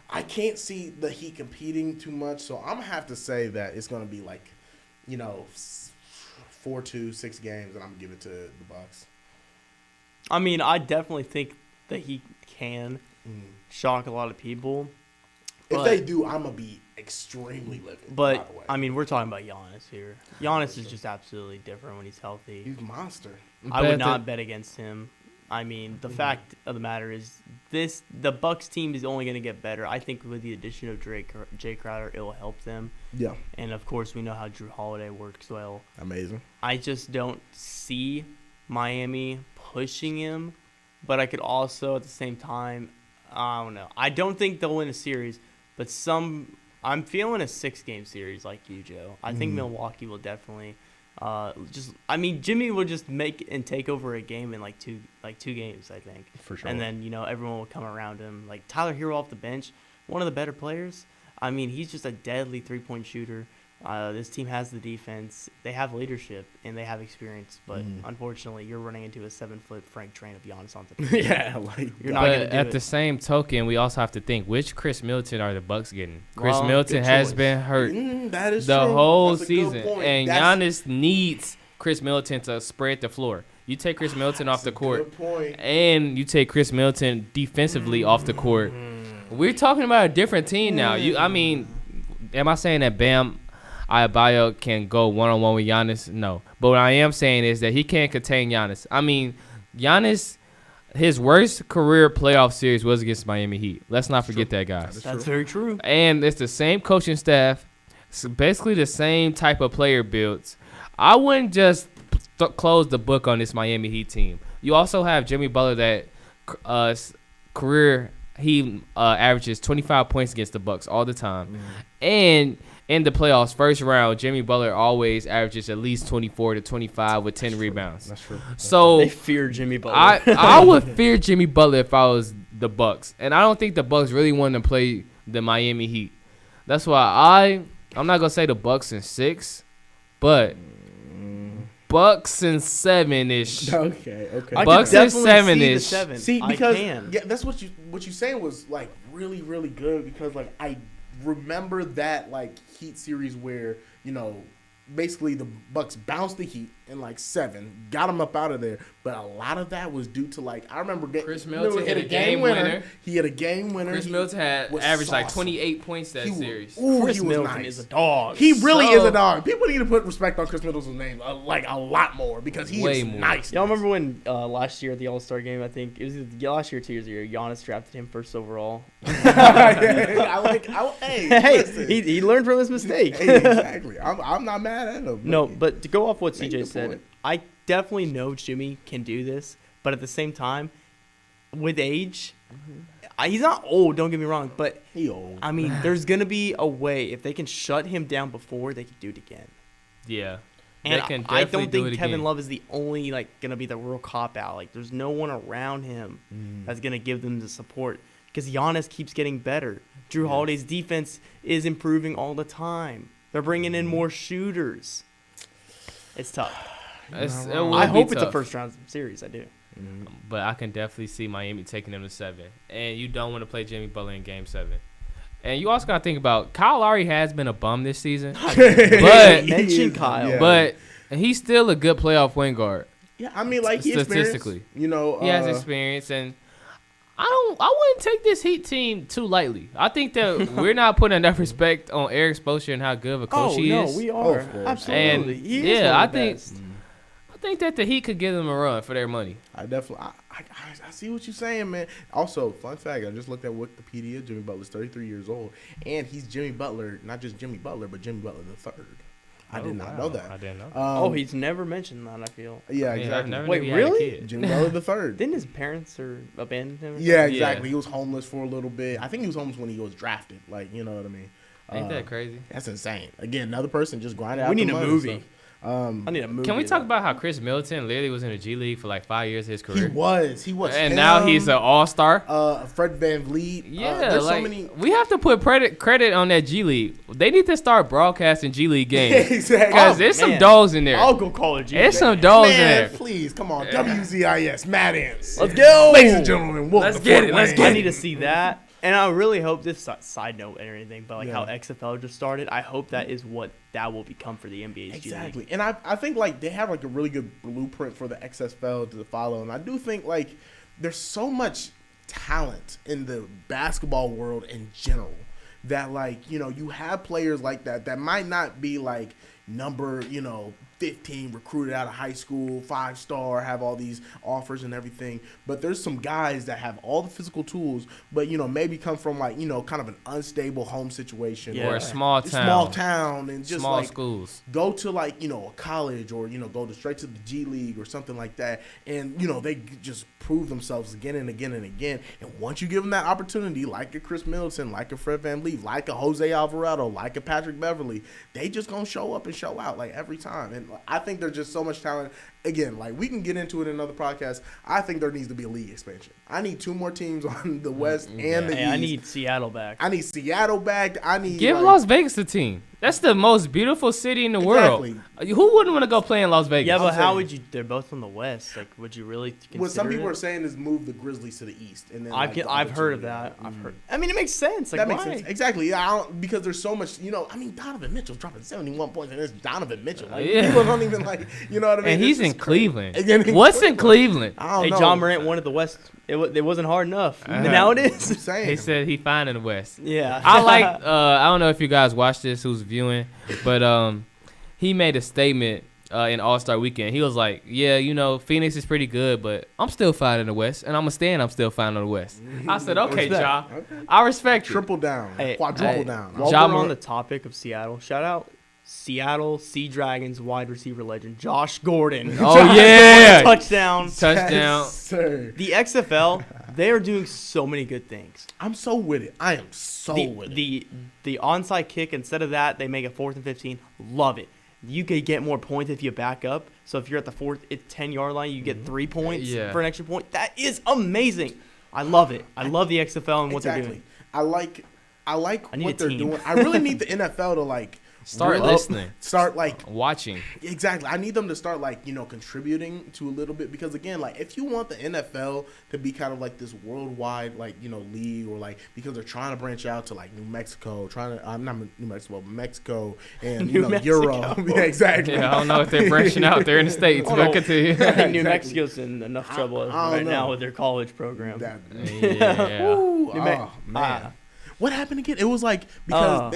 I can't see the Heat competing too much. So I'm gonna have to say that it's gonna be like, you know, 4-2, 6 games, and I'm gonna give it to the Bucks. I mean, I definitely think that he can shock a lot of people. If they do, I'm gonna be extremely livid. by But the way. I mean, we're talking about Giannis here. Giannis is just absolutely different when he's healthy. He's a monster. I would not bet against him. I mean, the fact of the matter is, the Bucks team is only going to get better. I think with the addition of Jay Crowder, it will help them. Yeah, And of course, we know how Drew Holiday works well. amazing. I just don't see Miami pushing him, but I could also at the same time, I don't know. I don't think they'll win a series, but I'm feeling a 6-game series like you, Joe. I think Milwaukee will definitely. Jimmy will just make and take over a game in like two games, I think. For sure. And then, you know, everyone will come around him. Like Tyler Hero off the bench, one of the better players. I mean, he's just a deadly 3-point shooter. This team has the defense. They have leadership and they have experience. But unfortunately, you're running into a 7-foot Frank Train of Giannis on the bench. Yeah, like You're not going to But do at it. the same token, we also have to think, which Chris Middleton are the Bucks getting? Chris Well, Middleton good has choice. been hurt that is the true. whole That's a good season, point. and That's Giannis needs Chris Middleton to spread the floor. You take Chris Middleton off the court, Good point. and you take Chris Middleton defensively off the court. We're talking about a different team now. Am I saying that Bam Adebayo can go one-on-one with Giannis? No. But what I am saying is that he can't contain Giannis. I mean, Giannis, his worst career playoff series was against Miami Heat. Let's not forget that, guys. That's very true. And it's the same coaching staff, so basically the same type of player builds. I wouldn't just close the book on this Miami Heat team. You also have Jimmy Butler that career he averages 25 points against the Bucks all the time. And in the playoffs, first round, Jimmy Butler always averages at least 24 to 25 with 10 rebounds. That's true. So They fear Jimmy Butler. I would fear Jimmy Butler if I was the Bucks, and I don't think the Bucks really want to play the Miami Heat. That's why I'm not gonna say the Bucks in 6, but Bucks in 7-ish. Okay. I Bucks could in definitely 7-ish. see the 7. See, I because can. yeah, that's what you saying was like really, really good because like I remember that like Heat series where, you know, basically the Bucks bounced the Heat in like 7, got them up out of there, but a lot of that was due to like I remember Chris Middleton hit a game winner. winner. He had a game winner. Chris Middleton had was averaged like saucy. 28 points that series. Chris he was Middleton nice. is a dog. He really So- is a dog. People need to put respect on Chris Middleton's name like a lot more because he Way is more. nice. Y'all remember when last year at the All-Star game, I think it was either last year or 2 years ago, Giannis drafted him first overall. Hey, listen. he learned from his mistake. Hey, exactly. I'm not mad at him. No, but to go off what Make CJ the said, point. I definitely know Jimmy can do this, but at the same time, with age, he's not old, don't get me wrong, but he old. I mean, there's going to be a way. If they can shut him down before, they can do it again. Yeah. And They can I definitely don't do think it Kevin again. Love is the only, going to be the real cop-out. Like, there's no one around him that's going to give them the support because Giannis keeps getting better. Drew Holiday's defense is improving all the time. They're bringing in more shooters. It's tough. I hope it's a first round series. I do. But I can definitely see Miami taking them to 7. And you don't want to play Jimmy Butler in Game 7. And you also got to think about Kyle Lowry has been a bum this season. But mention Kyle. But he's still a good playoff point guard. Yeah, I mean, like, he statistically, you know, he has experience, and I wouldn't take this Heat team too lightly. I think that we're not putting enough respect on Eric Spoelstra and how good of a coach he is. Oh, no, we are. Absolutely. And he is I think that the Heat could give them a run for their money. I definitely, I see what you're saying, man. Also, fun fact, I just looked at Wikipedia. Jimmy Butler's 33 years old, and he's Jimmy Butler, not just Jimmy Butler, but Jimmy Butler the third. I did not know that. I didn't know. He's never mentioned that, I feel. Yeah, exactly. Wait, really? Jimmy Butler the third. Didn't his parents abandon him? Yeah, exactly. Yeah. He was homeless for a little bit. I think he was homeless when he was drafted. Like, you know what I mean? Ain't that crazy? That's insane. Again, another person just grinding out. We need a movie. I need a movie. Can we talk about how Chris Middleton literally was in the G League for like 5 years of his career? He was. And now he's an all-star. Fred VanVleet. Yeah, there's so many. We have to put credit on that G League. They need to start broadcasting G League games. Exactly. Because there's some dogs in there. I'll go call it G League. There's some dogs in there. Please, come on. WZIS, Mad Ants. Let's go. Ladies and gentlemen, let's get it. I need to see that. And I really hope this side note or anything, but how XFL just started, I hope that is what that will become for the NBA's exactly. G League. And I think like they have like a really good blueprint for the XFL to follow. And I do think like there's so much talent in the basketball world in general that like, you know, you have players like that might not be like number, 15 recruited out of high school, 5-star, have all these offers and everything. But there's some guys that have all the physical tools, but, maybe come from like, kind of an unstable home situation. Or a small town. Small town and just small like schools. Go to like, a college or, go straight to the G League or something like that. And, they just prove themselves again and again and again. And once you give them that opportunity, like a Chris Middleton, like a Fred VanVleet, like a Jose Alvarado, like a Patrick Beverly, they just going to show up and show out like every time. And I think there's just so much talent. Again, like we can get into it in another podcast. I think there needs to be a league expansion. I need 2 more teams on the West and the East. I need Seattle back. Give Las Vegas a team. That's the most beautiful city in the world. Who wouldn't want to go play in Las Vegas? Yeah, but how would you? They're both from the West. Like, would you really consider what some people it? are saying is move the Grizzlies to the East, and then I've heard of that. I've heard. I mean, it makes sense. Like, that makes sense. Exactly. Yeah, because there's so much. Donovan Mitchell's dropping 71 points, and it's Donovan Mitchell. Like, people don't even like. You know what I mean? And he's in Cleveland. What's in Cleveland? I don't know. John Morant wanted the West. It wasn't hard enough. Now it is. I'm saying. He said he fine in the West. Yeah. I don't know if you guys watched this, who's viewing, but he made a statement in All-Star Weekend. He was like, yeah, Phoenix is pretty good, but I'm still fine in the West, and I'm still fine in the West. I said, okay, Ja. Okay. I respect you. Triple down. Quadruple down. While we're on the topic of Seattle, shout out Seattle Sea Dragons wide receiver legend Josh Gordon. Oh, yeah. Touchdown. Yes, sir. The XFL, they are doing so many good things. I'm so with it. I am so with it. The onside kick, instead of that, they make it 4th and 15. Love it. You could get more points if you back up. So if you're at the 10-yard line, you get 3 points for an extra point. That is amazing. I love it. I love the XFL and what they're doing. I like what they're doing. I really need the NFL to like start listening. Start like watching. Exactly. I need them to start like, contributing to a little bit, because again, like if you want the NFL to be kind of like this worldwide like, league, or like because they're trying to branch out to like New Mexico, not New Mexico, but Mexico and Mexico. Europe. Yeah, exactly. Yeah, I don't know if they're branching out there in the States. But continue. I think New Mexico's in enough trouble now with their college program. Man. What happened again? It was like because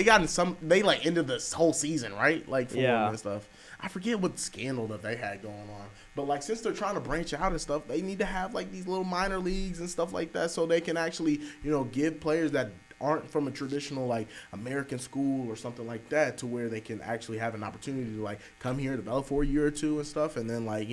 they like ended this whole season, right? Like for and stuff. I forget what scandal that they had going on. But like since they're trying to branch out and stuff, they need to have like these little minor leagues and stuff like that, so they can actually, give players that aren't from a traditional like American school or something like that, to where they can actually have an opportunity to like come here, develop for a year or two and stuff, and then like,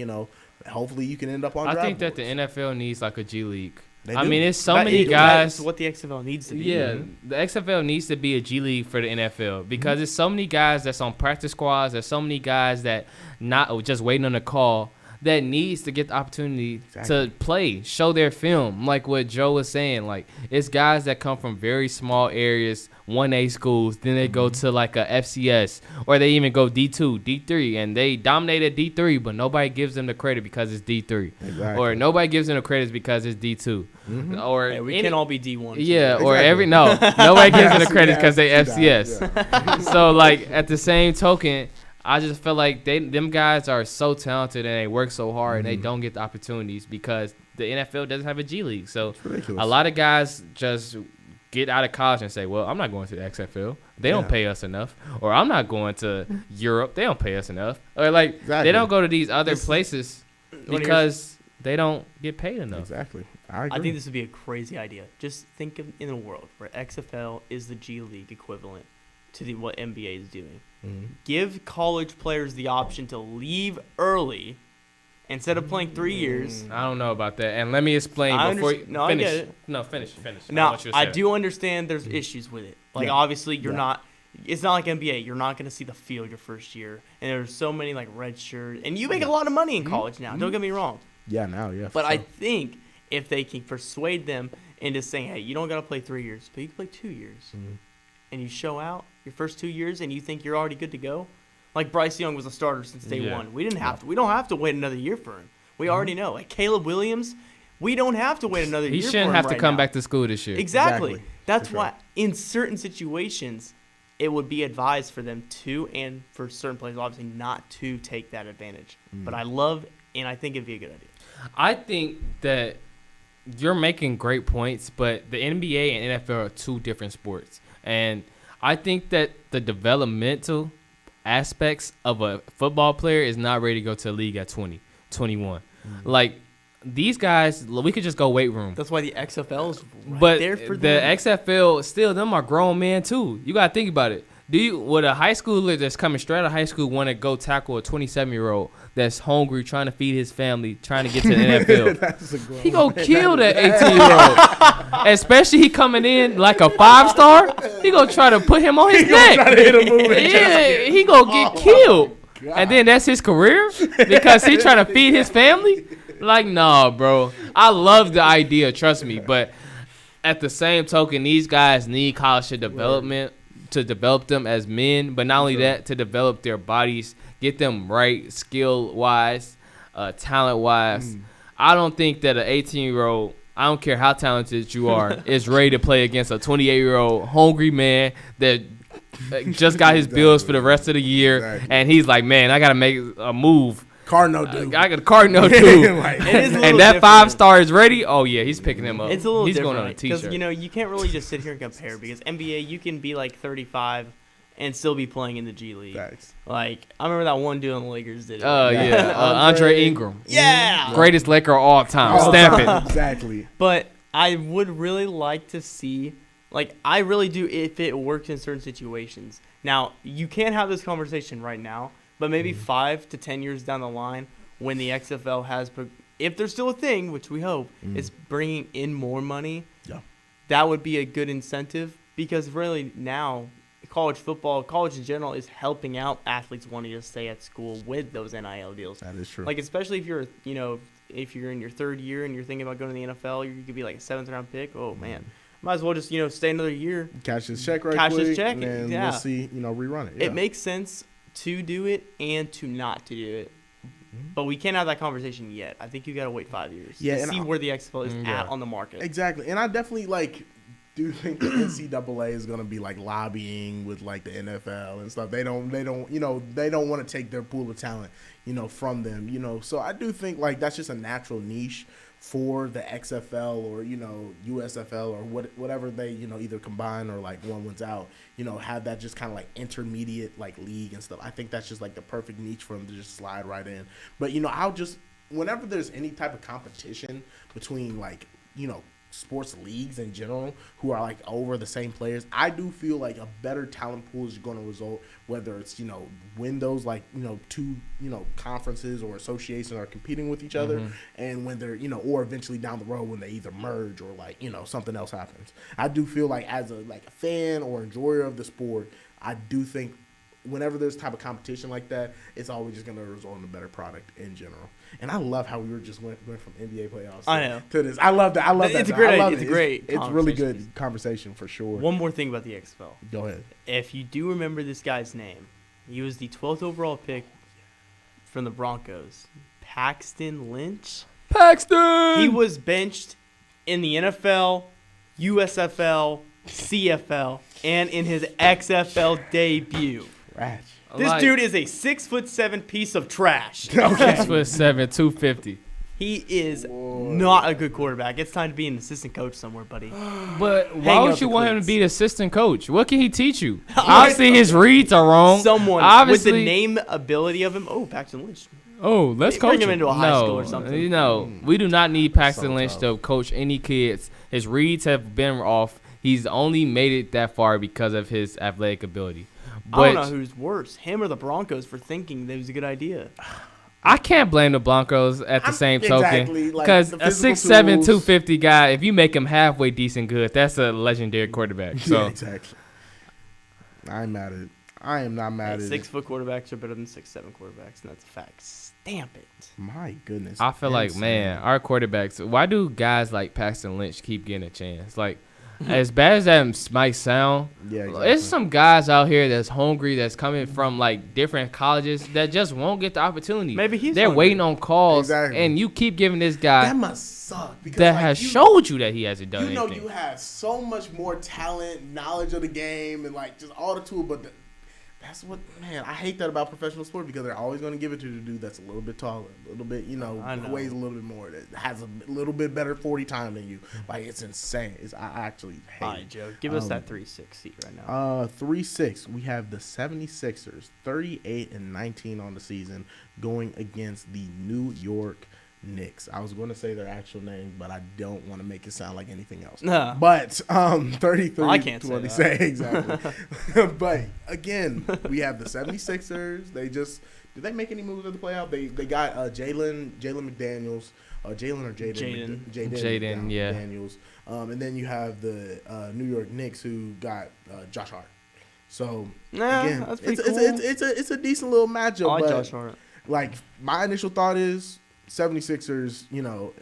hopefully you can end up on draft think that boards. the NFL needs like a G League. I mean, it's so many guys. That's what the XFL needs to be. Yeah, the XFL needs to be a G League for the NFL, because there's so many guys that's on practice squads. There's so many guys that not just waiting on the call that needs to get the opportunity to play, show their film. Like what Joe was saying, like it's guys that come from very small areas, 1A schools, then they go to like a FCS, or they even go D2, D3, and they dominate at D3, but nobody gives them the credit because it's D3. Exactly. Or nobody gives them the credit because it's D2. Or Hey, we can all be D1. yeah, Exactly. or nobody gives them the credit because they Yeah, FCS. So like at the same token, I just feel like them guys are so talented and they work so hard and they don't get the opportunities because the NFL doesn't have a G League. So a lot of guys just get out of college and say, well, I'm not going to the XFL. They don't pay us enough. Or I'm not going to Europe. They don't pay us enough. Or like they don't go to these other places because they don't get paid enough. Exactly. I agree. I think this would be a crazy idea. Just think of in a world where XFL is the G League equivalent to what NBA is doing. Give college players the option to leave early instead of playing 3 years. I don't know about that. And let me explain before you No, finish. I get it. No, finish. Now, I do understand there's issues with it. Like, obviously, you're not – it's not like NBA. You're not going to see the field your first year. And there's so many, like, red shirts. And you make a lot of money in college now. Don't get me wrong. Yeah, now, yeah. But I think if they can persuade them into saying, hey, you don't got to play 3 years, but you can play 2 years. And you show out your first 2 years and you think you're already good to go. Like Bryce Young was a starter since day one. We didn't have to. We don't have to wait another year for him. We already know. Like Caleb Williams, we don't have to wait another year for him. He shouldn't have to come back to school this year. Exactly. That's why in certain situations it would be advised for them to, and for certain players obviously not to take that advantage. But I love and I think it'd be a good idea. I think that you're making great points, but the NBA and NFL are two different sports. And I think that the developmental aspects of a football player is not ready to go to the league at 20, 21. Like, these guys, we could just go weight room. That's why the XFL is right there for them. The XFL, still, them are grown men, too. You got to think about it. Would a high schooler that's coming straight out of high school want to go tackle a 27-year-old that's hungry, trying to feed his family, trying to get to the NFL? He gonna kill that 18-year-old. Especially he coming in like a 5-star. He gonna try to put him on his neck. Try to hit him moving. He gonna get killed. And then that's his career because he trying to feed his family? Like, nah, bro. I love the idea, trust me. But at the same token, these guys need college development to develop them as men, but not only that, to develop their bodies, get them right skill-wise, talent-wise. I don't think that an 18-year-old, I don't care how talented you are, is ready to play against a 28-year-old hungry man that just got his bills for the rest of the year, and he's like, man, I got to make a move. Cardinal dude. I got a Cardinal dude. Like, and that 5-star is ready. Oh, yeah, he's picking him up. It's a little he's different. Going on a T-shirt. Because, you can't really just sit here and compare because NBA, you can be like 35 and still be playing in the G League. Thanks. Like, I remember that one dude on the Lakers did it. Andre Ingram. Yeah. Greatest Laker of all time. Stamp it. Exactly. But I would really like to see, like, I really do if it works in certain situations. Now, you can't have this conversation right now, but maybe 5 to 10 years down the line, when the XFL has, if there's still a thing, which we hope, is bringing in more money, that would be a good incentive because really now college football, college in general, is helping out athletes wanting to stay at school with those NIL deals. That is true. Like, especially if you're, if you're in your third year and you're thinking about going to the NFL, you could be like a 7th-round pick. Oh, man. Might as well just, stay another year. Cash this check quick. Cash this check. And then we'll see, rerun it. Yeah. It makes sense to do it and to not to do it. But we can't have that conversation yet. I think you got to wait 5 years to see where the XFL is at on the market. Exactly. And I definitely, do think the NCAA is going to be, lobbying with, the NFL and stuff. They don't want to take their pool of talent, from them, So I do think, that's just a natural niche for the XFL or, USFL or whatever they, either combine or, one wins out, have that just kind of, intermediate, league and stuff. I think that's just, the perfect niche for them to just slide right in. But, I'll just – whenever there's any type of competition between, sports leagues in general who are over the same players, I do feel like a better talent pool is going to result, whether it's when those two conferences or associations are competing with each other, and when they're or eventually down the road when they either merge or something else happens. I do feel as a fan or enjoyer of the sport, I do think whenever there's type of competition like that, it's always just going to result in a better product in general. And I love how we were just went from NBA playoffs to this. I love that. I love that. It's a great idea. It's a great It's really good conversation for sure. One more thing about the XFL. Go ahead. If you do remember this guy's name, he was the 12th overall pick from the Broncos. Paxton Lynch. Paxton! He was benched in the NFL, USFL, CFL, and in his XFL debut. Trash. This dude is a 6'7" piece of trash. 6'7", 250. He is not a good quarterback. It's time to be an assistant coach somewhere, buddy. But why would you want him to be the assistant coach? What can he teach you? Obviously, his reads are wrong. Someone Obviously, with the name ability of him. Oh, Paxton Lynch. Oh, let's coach him into a high school or something. You know, we do not need Paxton Lynch to coach any kids. His reads have been off. He's only made it that far because of his athletic ability. But I don't know who's worse, him or the Broncos, for thinking that was a good idea. I can't blame the Broncos at the same token. Because like a 6'7", 250 guy, if you make him halfway decent good, that's a legendary quarterback. So. Yeah, exactly. I am not mad at it. 6-foot quarterbacks are better than 6'7" quarterbacks, and that's a fact. Stamp it. My goodness. I feel like, man, our quarterbacks, why do guys like Paxton Lynch keep getting a chance? Like, as bad as that might sound, there's some guys out here that's hungry, that's coming from, like, different colleges that just won't get the opportunity. Maybe they're hungry. Waiting on calls, and you keep giving this guy that must suck because that has showed you that he hasn't done anything. You have so much more talent, knowledge of the game, and, like, just all the tools, but that's what, man, I hate that about professional sport because they're always going to give it to the dude that's a little bit taller, a little bit, weighs a little bit more, that has a little bit better 40 time than you. Like, it's insane. I actually hate it. All right, Joe, give us that 3-6 seat right now. 3-6, we have the 76ers, 38-19 on the season, going against the New York Knicks. I was going to say their actual name, but I don't want to make it sound like anything else. No. But 33, I can't 20, say that. Exactly. But again, we have the 76ers. Did they make any moves at the playoff? They got Jaden McDaniels, Jaden Daniels. And then you have the New York Knicks who got Josh Hart. So again, that's pretty cool. It's a decent little matchup. I like but Josh Hart. Like, my initial thought is 76ers,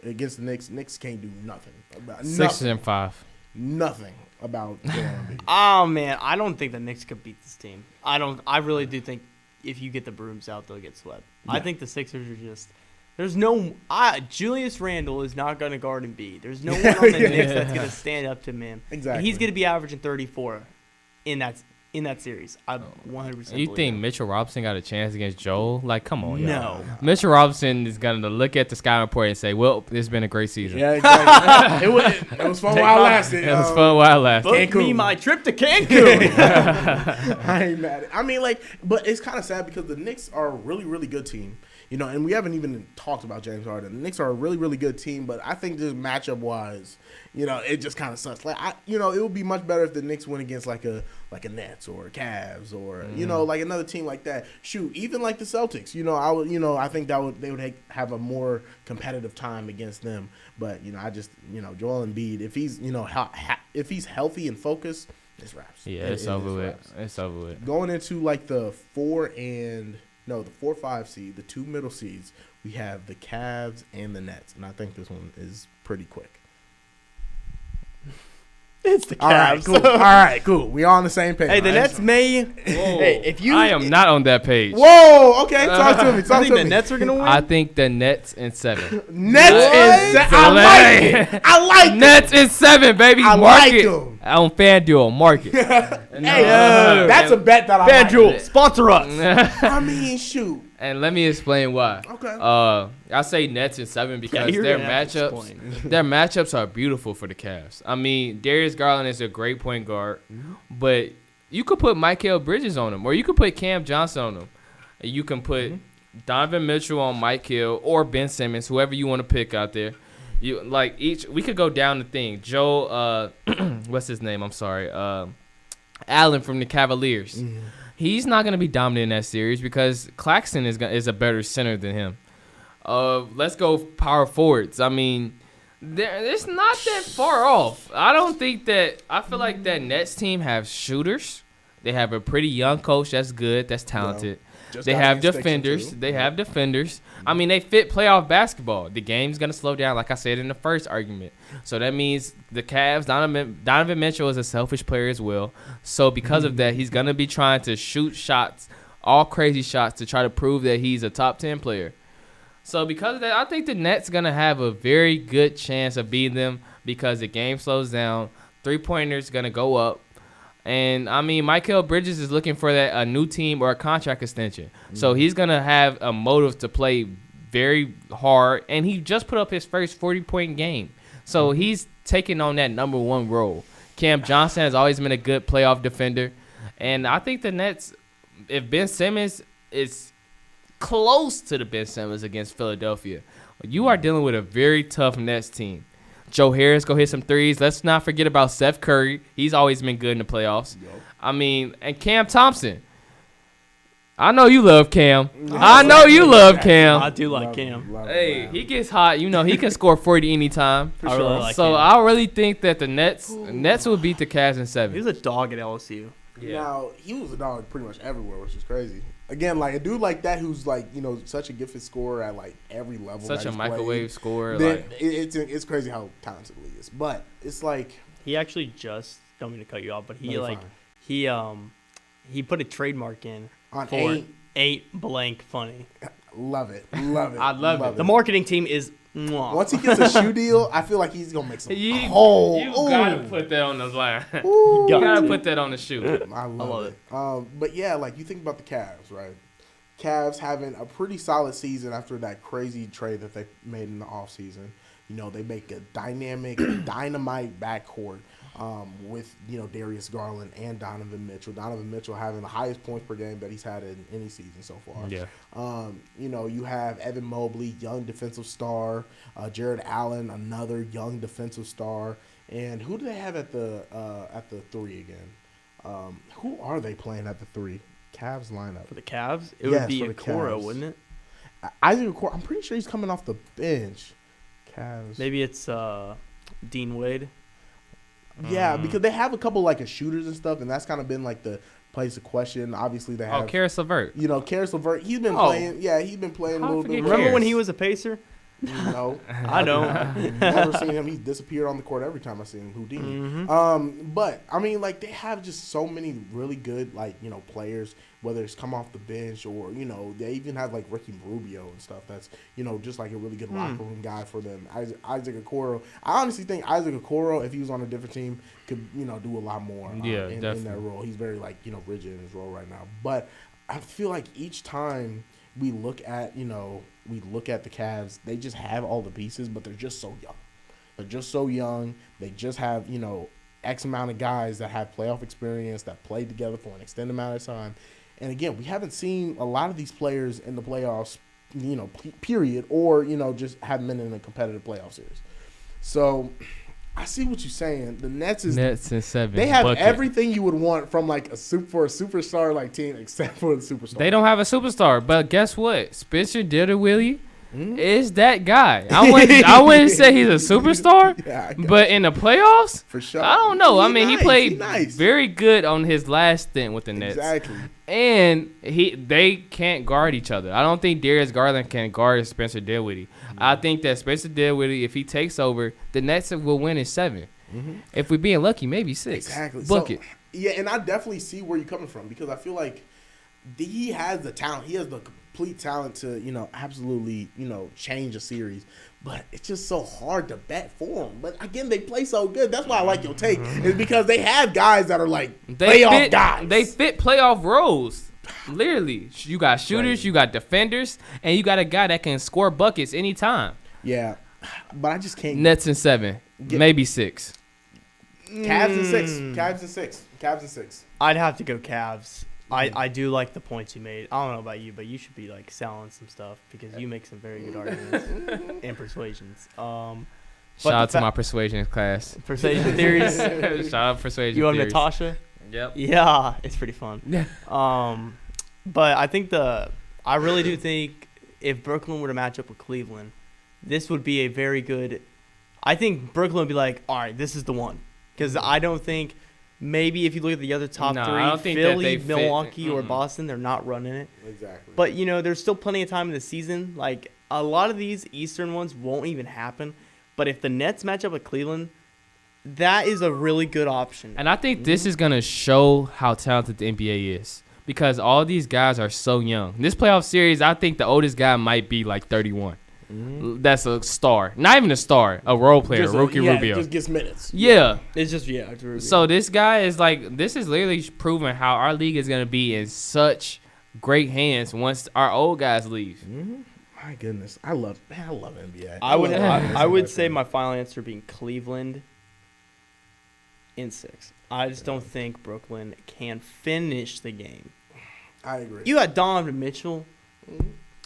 against the Knicks. Knicks can't do nothing about 6-5. Nothing about Joel Embiid. Oh man, I don't think the Knicks could beat this team. I really do think if you get the brooms out, they'll get swept. Yeah. I think the Sixers are just. There's no. Julius Randle is not going to guard Embiid. There's no one on the Knicks that's going to stand up to him. Exactly. And he's going to be averaging 34 in that series. I 100%. You think Mitchell Robinson got a chance against Joel? Like, come on. No. Mitchell Robinson is going to look at the scouting report and say, well, it's been a great season. Yeah, exactly. it was fun while it lasted. It was fun while it lasted. Book me my trip to Cancun. I ain't mad at it. I mean, but it's kind of sad because the Knicks are a really, really good team. And we haven't even talked about James Harden. The Knicks are a really, really good team, but I think just matchup-wise, it just kind of sucks. Like, it would be much better if the Knicks went against like a Nets or a Cavs or like another team like that. Shoot, even like the Celtics. I think they would have a more competitive time against them. But I just Joel Embiid, if he's if he's healthy and focused, it's wraps. Yeah, it's over with. It's over with. Going into like the 4-5 seed, the two middle seeds, we have the Cavs and the Nets. And I think this one is pretty quick. It's the Cavs. All right, cool. We on the same page. Hey, the Nets may. Hey, if you. I am not on that page. Whoa, okay. Talk to me. I think the Nets are going to win? I think the Nets in 7. Nets in 7. I like it. Nets in 7, baby. I Mark like it. them. On FanDuel. Mark it. That's a bet that I FanDuel, like. sponsor us. I mean, shoot. And let me explain why. Okay. I say Nets in 7 because their matchups are beautiful for the Cavs. I mean, Darius Garland is a great point guard, but you could put Mikal Bridges on him, or you could put Cam Johnson on him. You can put Donovan Mitchell on Mikal or Ben Simmons, whoever you want to pick out there. We could go down the thing. Joe, what's his name? I'm sorry. Allen from the Cavaliers. Mm-hmm. He's not going to be dominant in that series because Claxton is a better center than him. Let's go power forwards. I mean, it's not that far off. I feel like that Nets team have shooters They have a pretty young coach that's good, that's talented. They have defenders. They have defenders. I mean, they fit playoff basketball. The game's going to slow down, like I said in the first argument. So that means the Cavs, Donovan Mitchell is a selfish player as well. So because of that, he's going to be trying to shoot shots, all crazy shots, to try to prove that he's a top 10 player. So because of that, I think the Nets going to have a very good chance of beating them because the game slows down. Three-pointers going to go up. And, I mean, Mikal Bridges is looking for a new team or a contract extension. So he's going to have a motive to play very hard. And he just put up his first 40-point game. So he's taking on that number one role. Cam Johnson has always been a good playoff defender. And I think the Nets, if Ben Simmons is close to the Ben Simmons against Philadelphia, you are dealing with a very tough Nets team. Joe Harris go hit some threes. Let's not forget about Seth Curry. He's always been good in the playoffs. Yep. I mean, and Cam Thompson. I know you love Cam. I know you love Cam. I do like Cam. Hey, he gets hot. You know, he can score 40 anytime. I really like so Cam. I really think that the Nets will beat the Cavs in 7. He was a dog at LSU. Yeah. Now, he was a dog pretty much everywhere, which is crazy. Again, like a dude like that who's like, you know, such a gifted scorer at like every level. Such a microwave scorer. Like, it's crazy how talented he is. But it's like he actually just don't mean to cut you off, but he put a trademark in on for 8 blank funny. Love it. Love it. I love it. The marketing team is mwah. Once he gets a shoe deal, I feel like he's gonna make some You gotta put that on the line. You gotta put that on the shoe. I love it. But yeah, like you think about the Cavs, right? Cavs having a pretty solid season after that crazy trade that they made in the offseason. You know, they make a dynamic, dynamite backcourt with, you know, Darius Garland and Donovan Mitchell. Donovan Mitchell having the highest points per game that he's had in any season so far. Yeah. You know, you have Evan Mobley, young defensive star. Jared Allen, another young defensive star. And who do they have at the 3 again? Who are they playing at the 3? Cavs lineup. For the Cavs? It would be Okoro, wouldn't it? Isaac Okoro. I'm pretty sure he's coming off the bench. Cavs. Maybe it's Dean Wade. Yeah, because they have a couple like shooters and stuff, and that's kind of been like the place of question. Obviously, they have. Karis LeVert. You know, Karis LeVert. He's been playing. Yeah, he's been playing a little bit. Remember when he was a Pacer? No, I don't. Never seen him. He's disappeared on the court every time I see him. Houdini. But I mean, like they have just so many really good, like you know, players. Whether it's come off the bench or you know, they even have like Ricky Rubio and stuff. That's you know, just like a really good locker room guy for them. Isaac Okoro. I honestly think Isaac Okoro, if he was on a different team, could you know do a lot more. In that role. He's very like you know rigid in his role right now. But I feel like each time we look at the Cavs, they just have all the pieces, but they're just so young. They're just so young. They just have, you know, X amount of guys that have playoff experience, that played together for an extended amount of time. And again, we haven't seen a lot of these players in the playoffs, you know, period, or, you know, just haven't been in a competitive playoff series. So I see what you're saying. The Nets in 7. They have everything you would want from like a superstar like team, except for the superstar. They don't have a superstar, but guess what? Spencer Dinwiddie is that guy. I wouldn't say he's a superstar, but in the playoffs, for sure. I don't know. He played very good on his last stint with the Nets. Exactly. And they can't guard each other. I don't think Darius Garland can guard Spencer Dinwiddie. I think that Spencer Dinwiddie, if he takes over, the Nets will win in 7. If we're being lucky, maybe 6. Exactly. Book it. Yeah, and I definitely see where you're coming from because I feel like he has the talent. He has the complete talent to, you know, absolutely, you know, change a series. But it's just so hard to bet for him. But again, they play so good. That's why I like your take. Is because they have guys that are like playoff guys. They fit playoff roles. Literally, you got shooters, you got defenders, and you got a guy that can score buckets anytime. Yeah, but I just can't. Nets in 7, maybe 6. Cavs in 6. Cavs in 6. I'd have to go Cavs. I do like the points you made. I don't know about you, but you should be like selling some stuff because you make some very good arguments and persuasions. Shout out to my persuasion class. Persuasion theories. Shout out persuasion you theories. You have Natasha? Yep. Yeah, it's pretty fun. But I think I really do think if Brooklyn were to match up with Cleveland, this would be a very good. I think Brooklyn would be like, all right, this is the one, because I don't think Maybe if you look at the other top No, three, I don't think that Philly, they fit. Milwaukee, or Boston, they're not running it. Exactly. But, there's still plenty of time in the season. Like, a lot of these Eastern ones won't even happen. But if the Nets match up with Cleveland, that is a really good option. And I think this is going to show how talented the NBA is because all these guys are so young. This playoff series, I think the oldest guy might be like 31. That's a star. Not even a star, a role player, Ricky Rubio. Just gets minutes. Yeah. It's just, it's Rubio. So this guy is like, this is literally proving how our league is going to be in such great hands once our old guys leave. My goodness. I love NBA. I would say my final answer being Cleveland in 6. I just don't think Brooklyn can finish the game. I agree. You got Donovan Mitchell.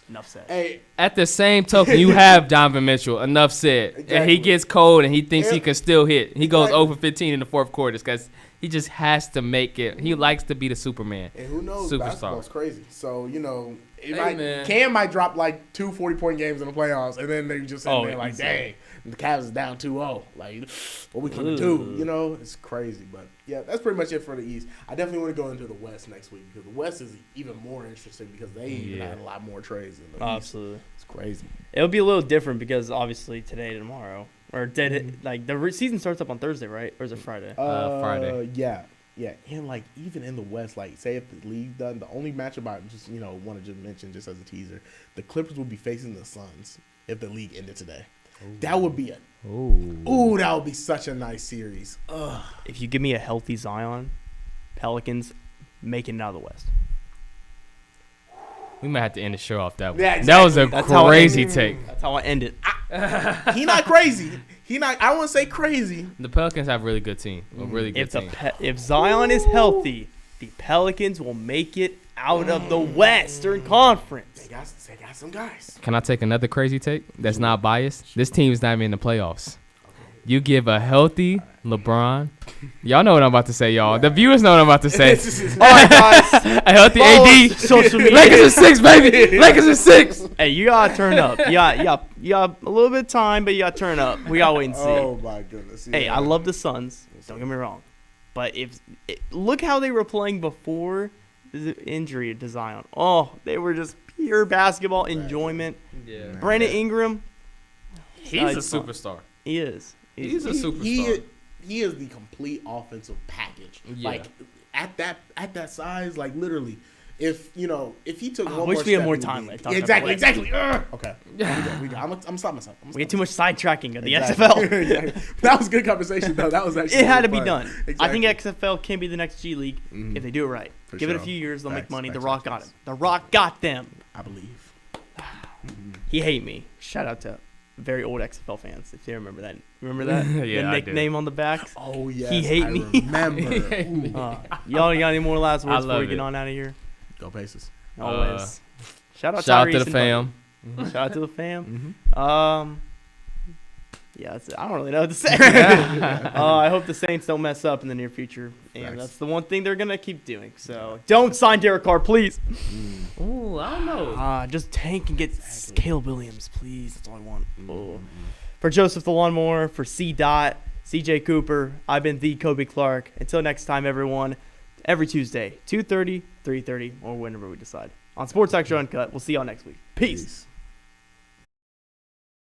Enough said. Hey, At the same token, you have Donovan Mitchell. Enough said. Exactly. And he gets cold and he thinks he can still hit. He goes 0 for 15 in the fourth quarter because he just has to make it. He likes to be the Superman. and who knows? Superstar. Basketball's crazy. So, man. Cam might drop like 2 40-point games in the playoffs, and then they just sit there like, easy. dang, the Cavs is down 2-0. Like, what we gonna do? It's crazy. But yeah, that's pretty much it for the East. I definitely want to go into the West next week because the West is even more interesting because they even had a lot more trades in the East. Absolutely. It's crazy. It'll be a little different because obviously today to tomorrow. Or the season starts up on Thursday, right? Or is it Friday? Friday. Yeah. And like even in the West, like say if the league done, the only matchup I just want to just mention just as a teaser, the Clippers will be facing the Suns if the league ended today. Ooh. That would be that would be such a nice series. Ugh. If you give me a healthy Zion, Pelicans making it out of the West. We might have to end the show off that one. Yeah, exactly. That was a That's how crazy take. That's how I end it. He not crazy. I wouldn't say crazy. The Pelicans have a really good team. A really good team. If Zion is healthy, the Pelicans will make it out of the Western Conference. They got some guys. Can I take another crazy take that's not biased? This team is not even in the playoffs. You give a healthy LeBron. Y'all know what I'm about to say, y'all. The viewers know what I'm about to say. All right, guys. A healthy AD. Social media. Lakers are 6, baby. Lakers are 6. Hey, you gotta turn up. You got a little bit of time, but you gotta turn up. We gotta wait and see. Oh my goodness. Hey, I love the Suns. Don't get me wrong, but look how they were playing before the injury to Zion. Oh, they were just pure basketball enjoyment. Yeah. Brandon Ingram. He's a superstar. He is. He's a superstar. He is the complete offensive package. Yeah. Like at that size, like literally, if he took one more wish we had step more in the time. league- Like, exactly. Okay. We go. I'm gonna stop myself. We get too much sidetracking of the Exactly. XFL. That was good conversation though. That was actually It had to really be fun. done. Exactly. I think XFL can be the next G League if they do it right. For Give it a sure. few years, they'll make Facts, money. The facts, Rock facts, got it. facts. The Rock got them. I believe. He hate me. Shout out to very old XFL fans if they remember that. Remember that? Yeah, the I nickname on the back. Oh yeah. He hate me. Remember. Y'all got any more last words before love we get it. on out of here? Go Pacers. Always. Shout out Shout out to Tyrese the fam. and Buddy. Shout out to the fam. Mm-hmm. Yeah, that's it. I don't really know what to say. I hope the Saints don't mess up in the near future, and Facts. that's the one thing they're gonna keep doing. So don't sign Derek Carr, please. Ooh, I don't know. Just tank and get Caleb Williams, please. That's all I want. Oh. For Joseph the Lawnmower, for C. Dot, CJ Cooper, I've been the Coby Clark. Until next time, everyone. Every Tuesday, 2:30, 3:30, or whenever we decide on Sports Extra Uncut. We'll see y'all next week. Peace.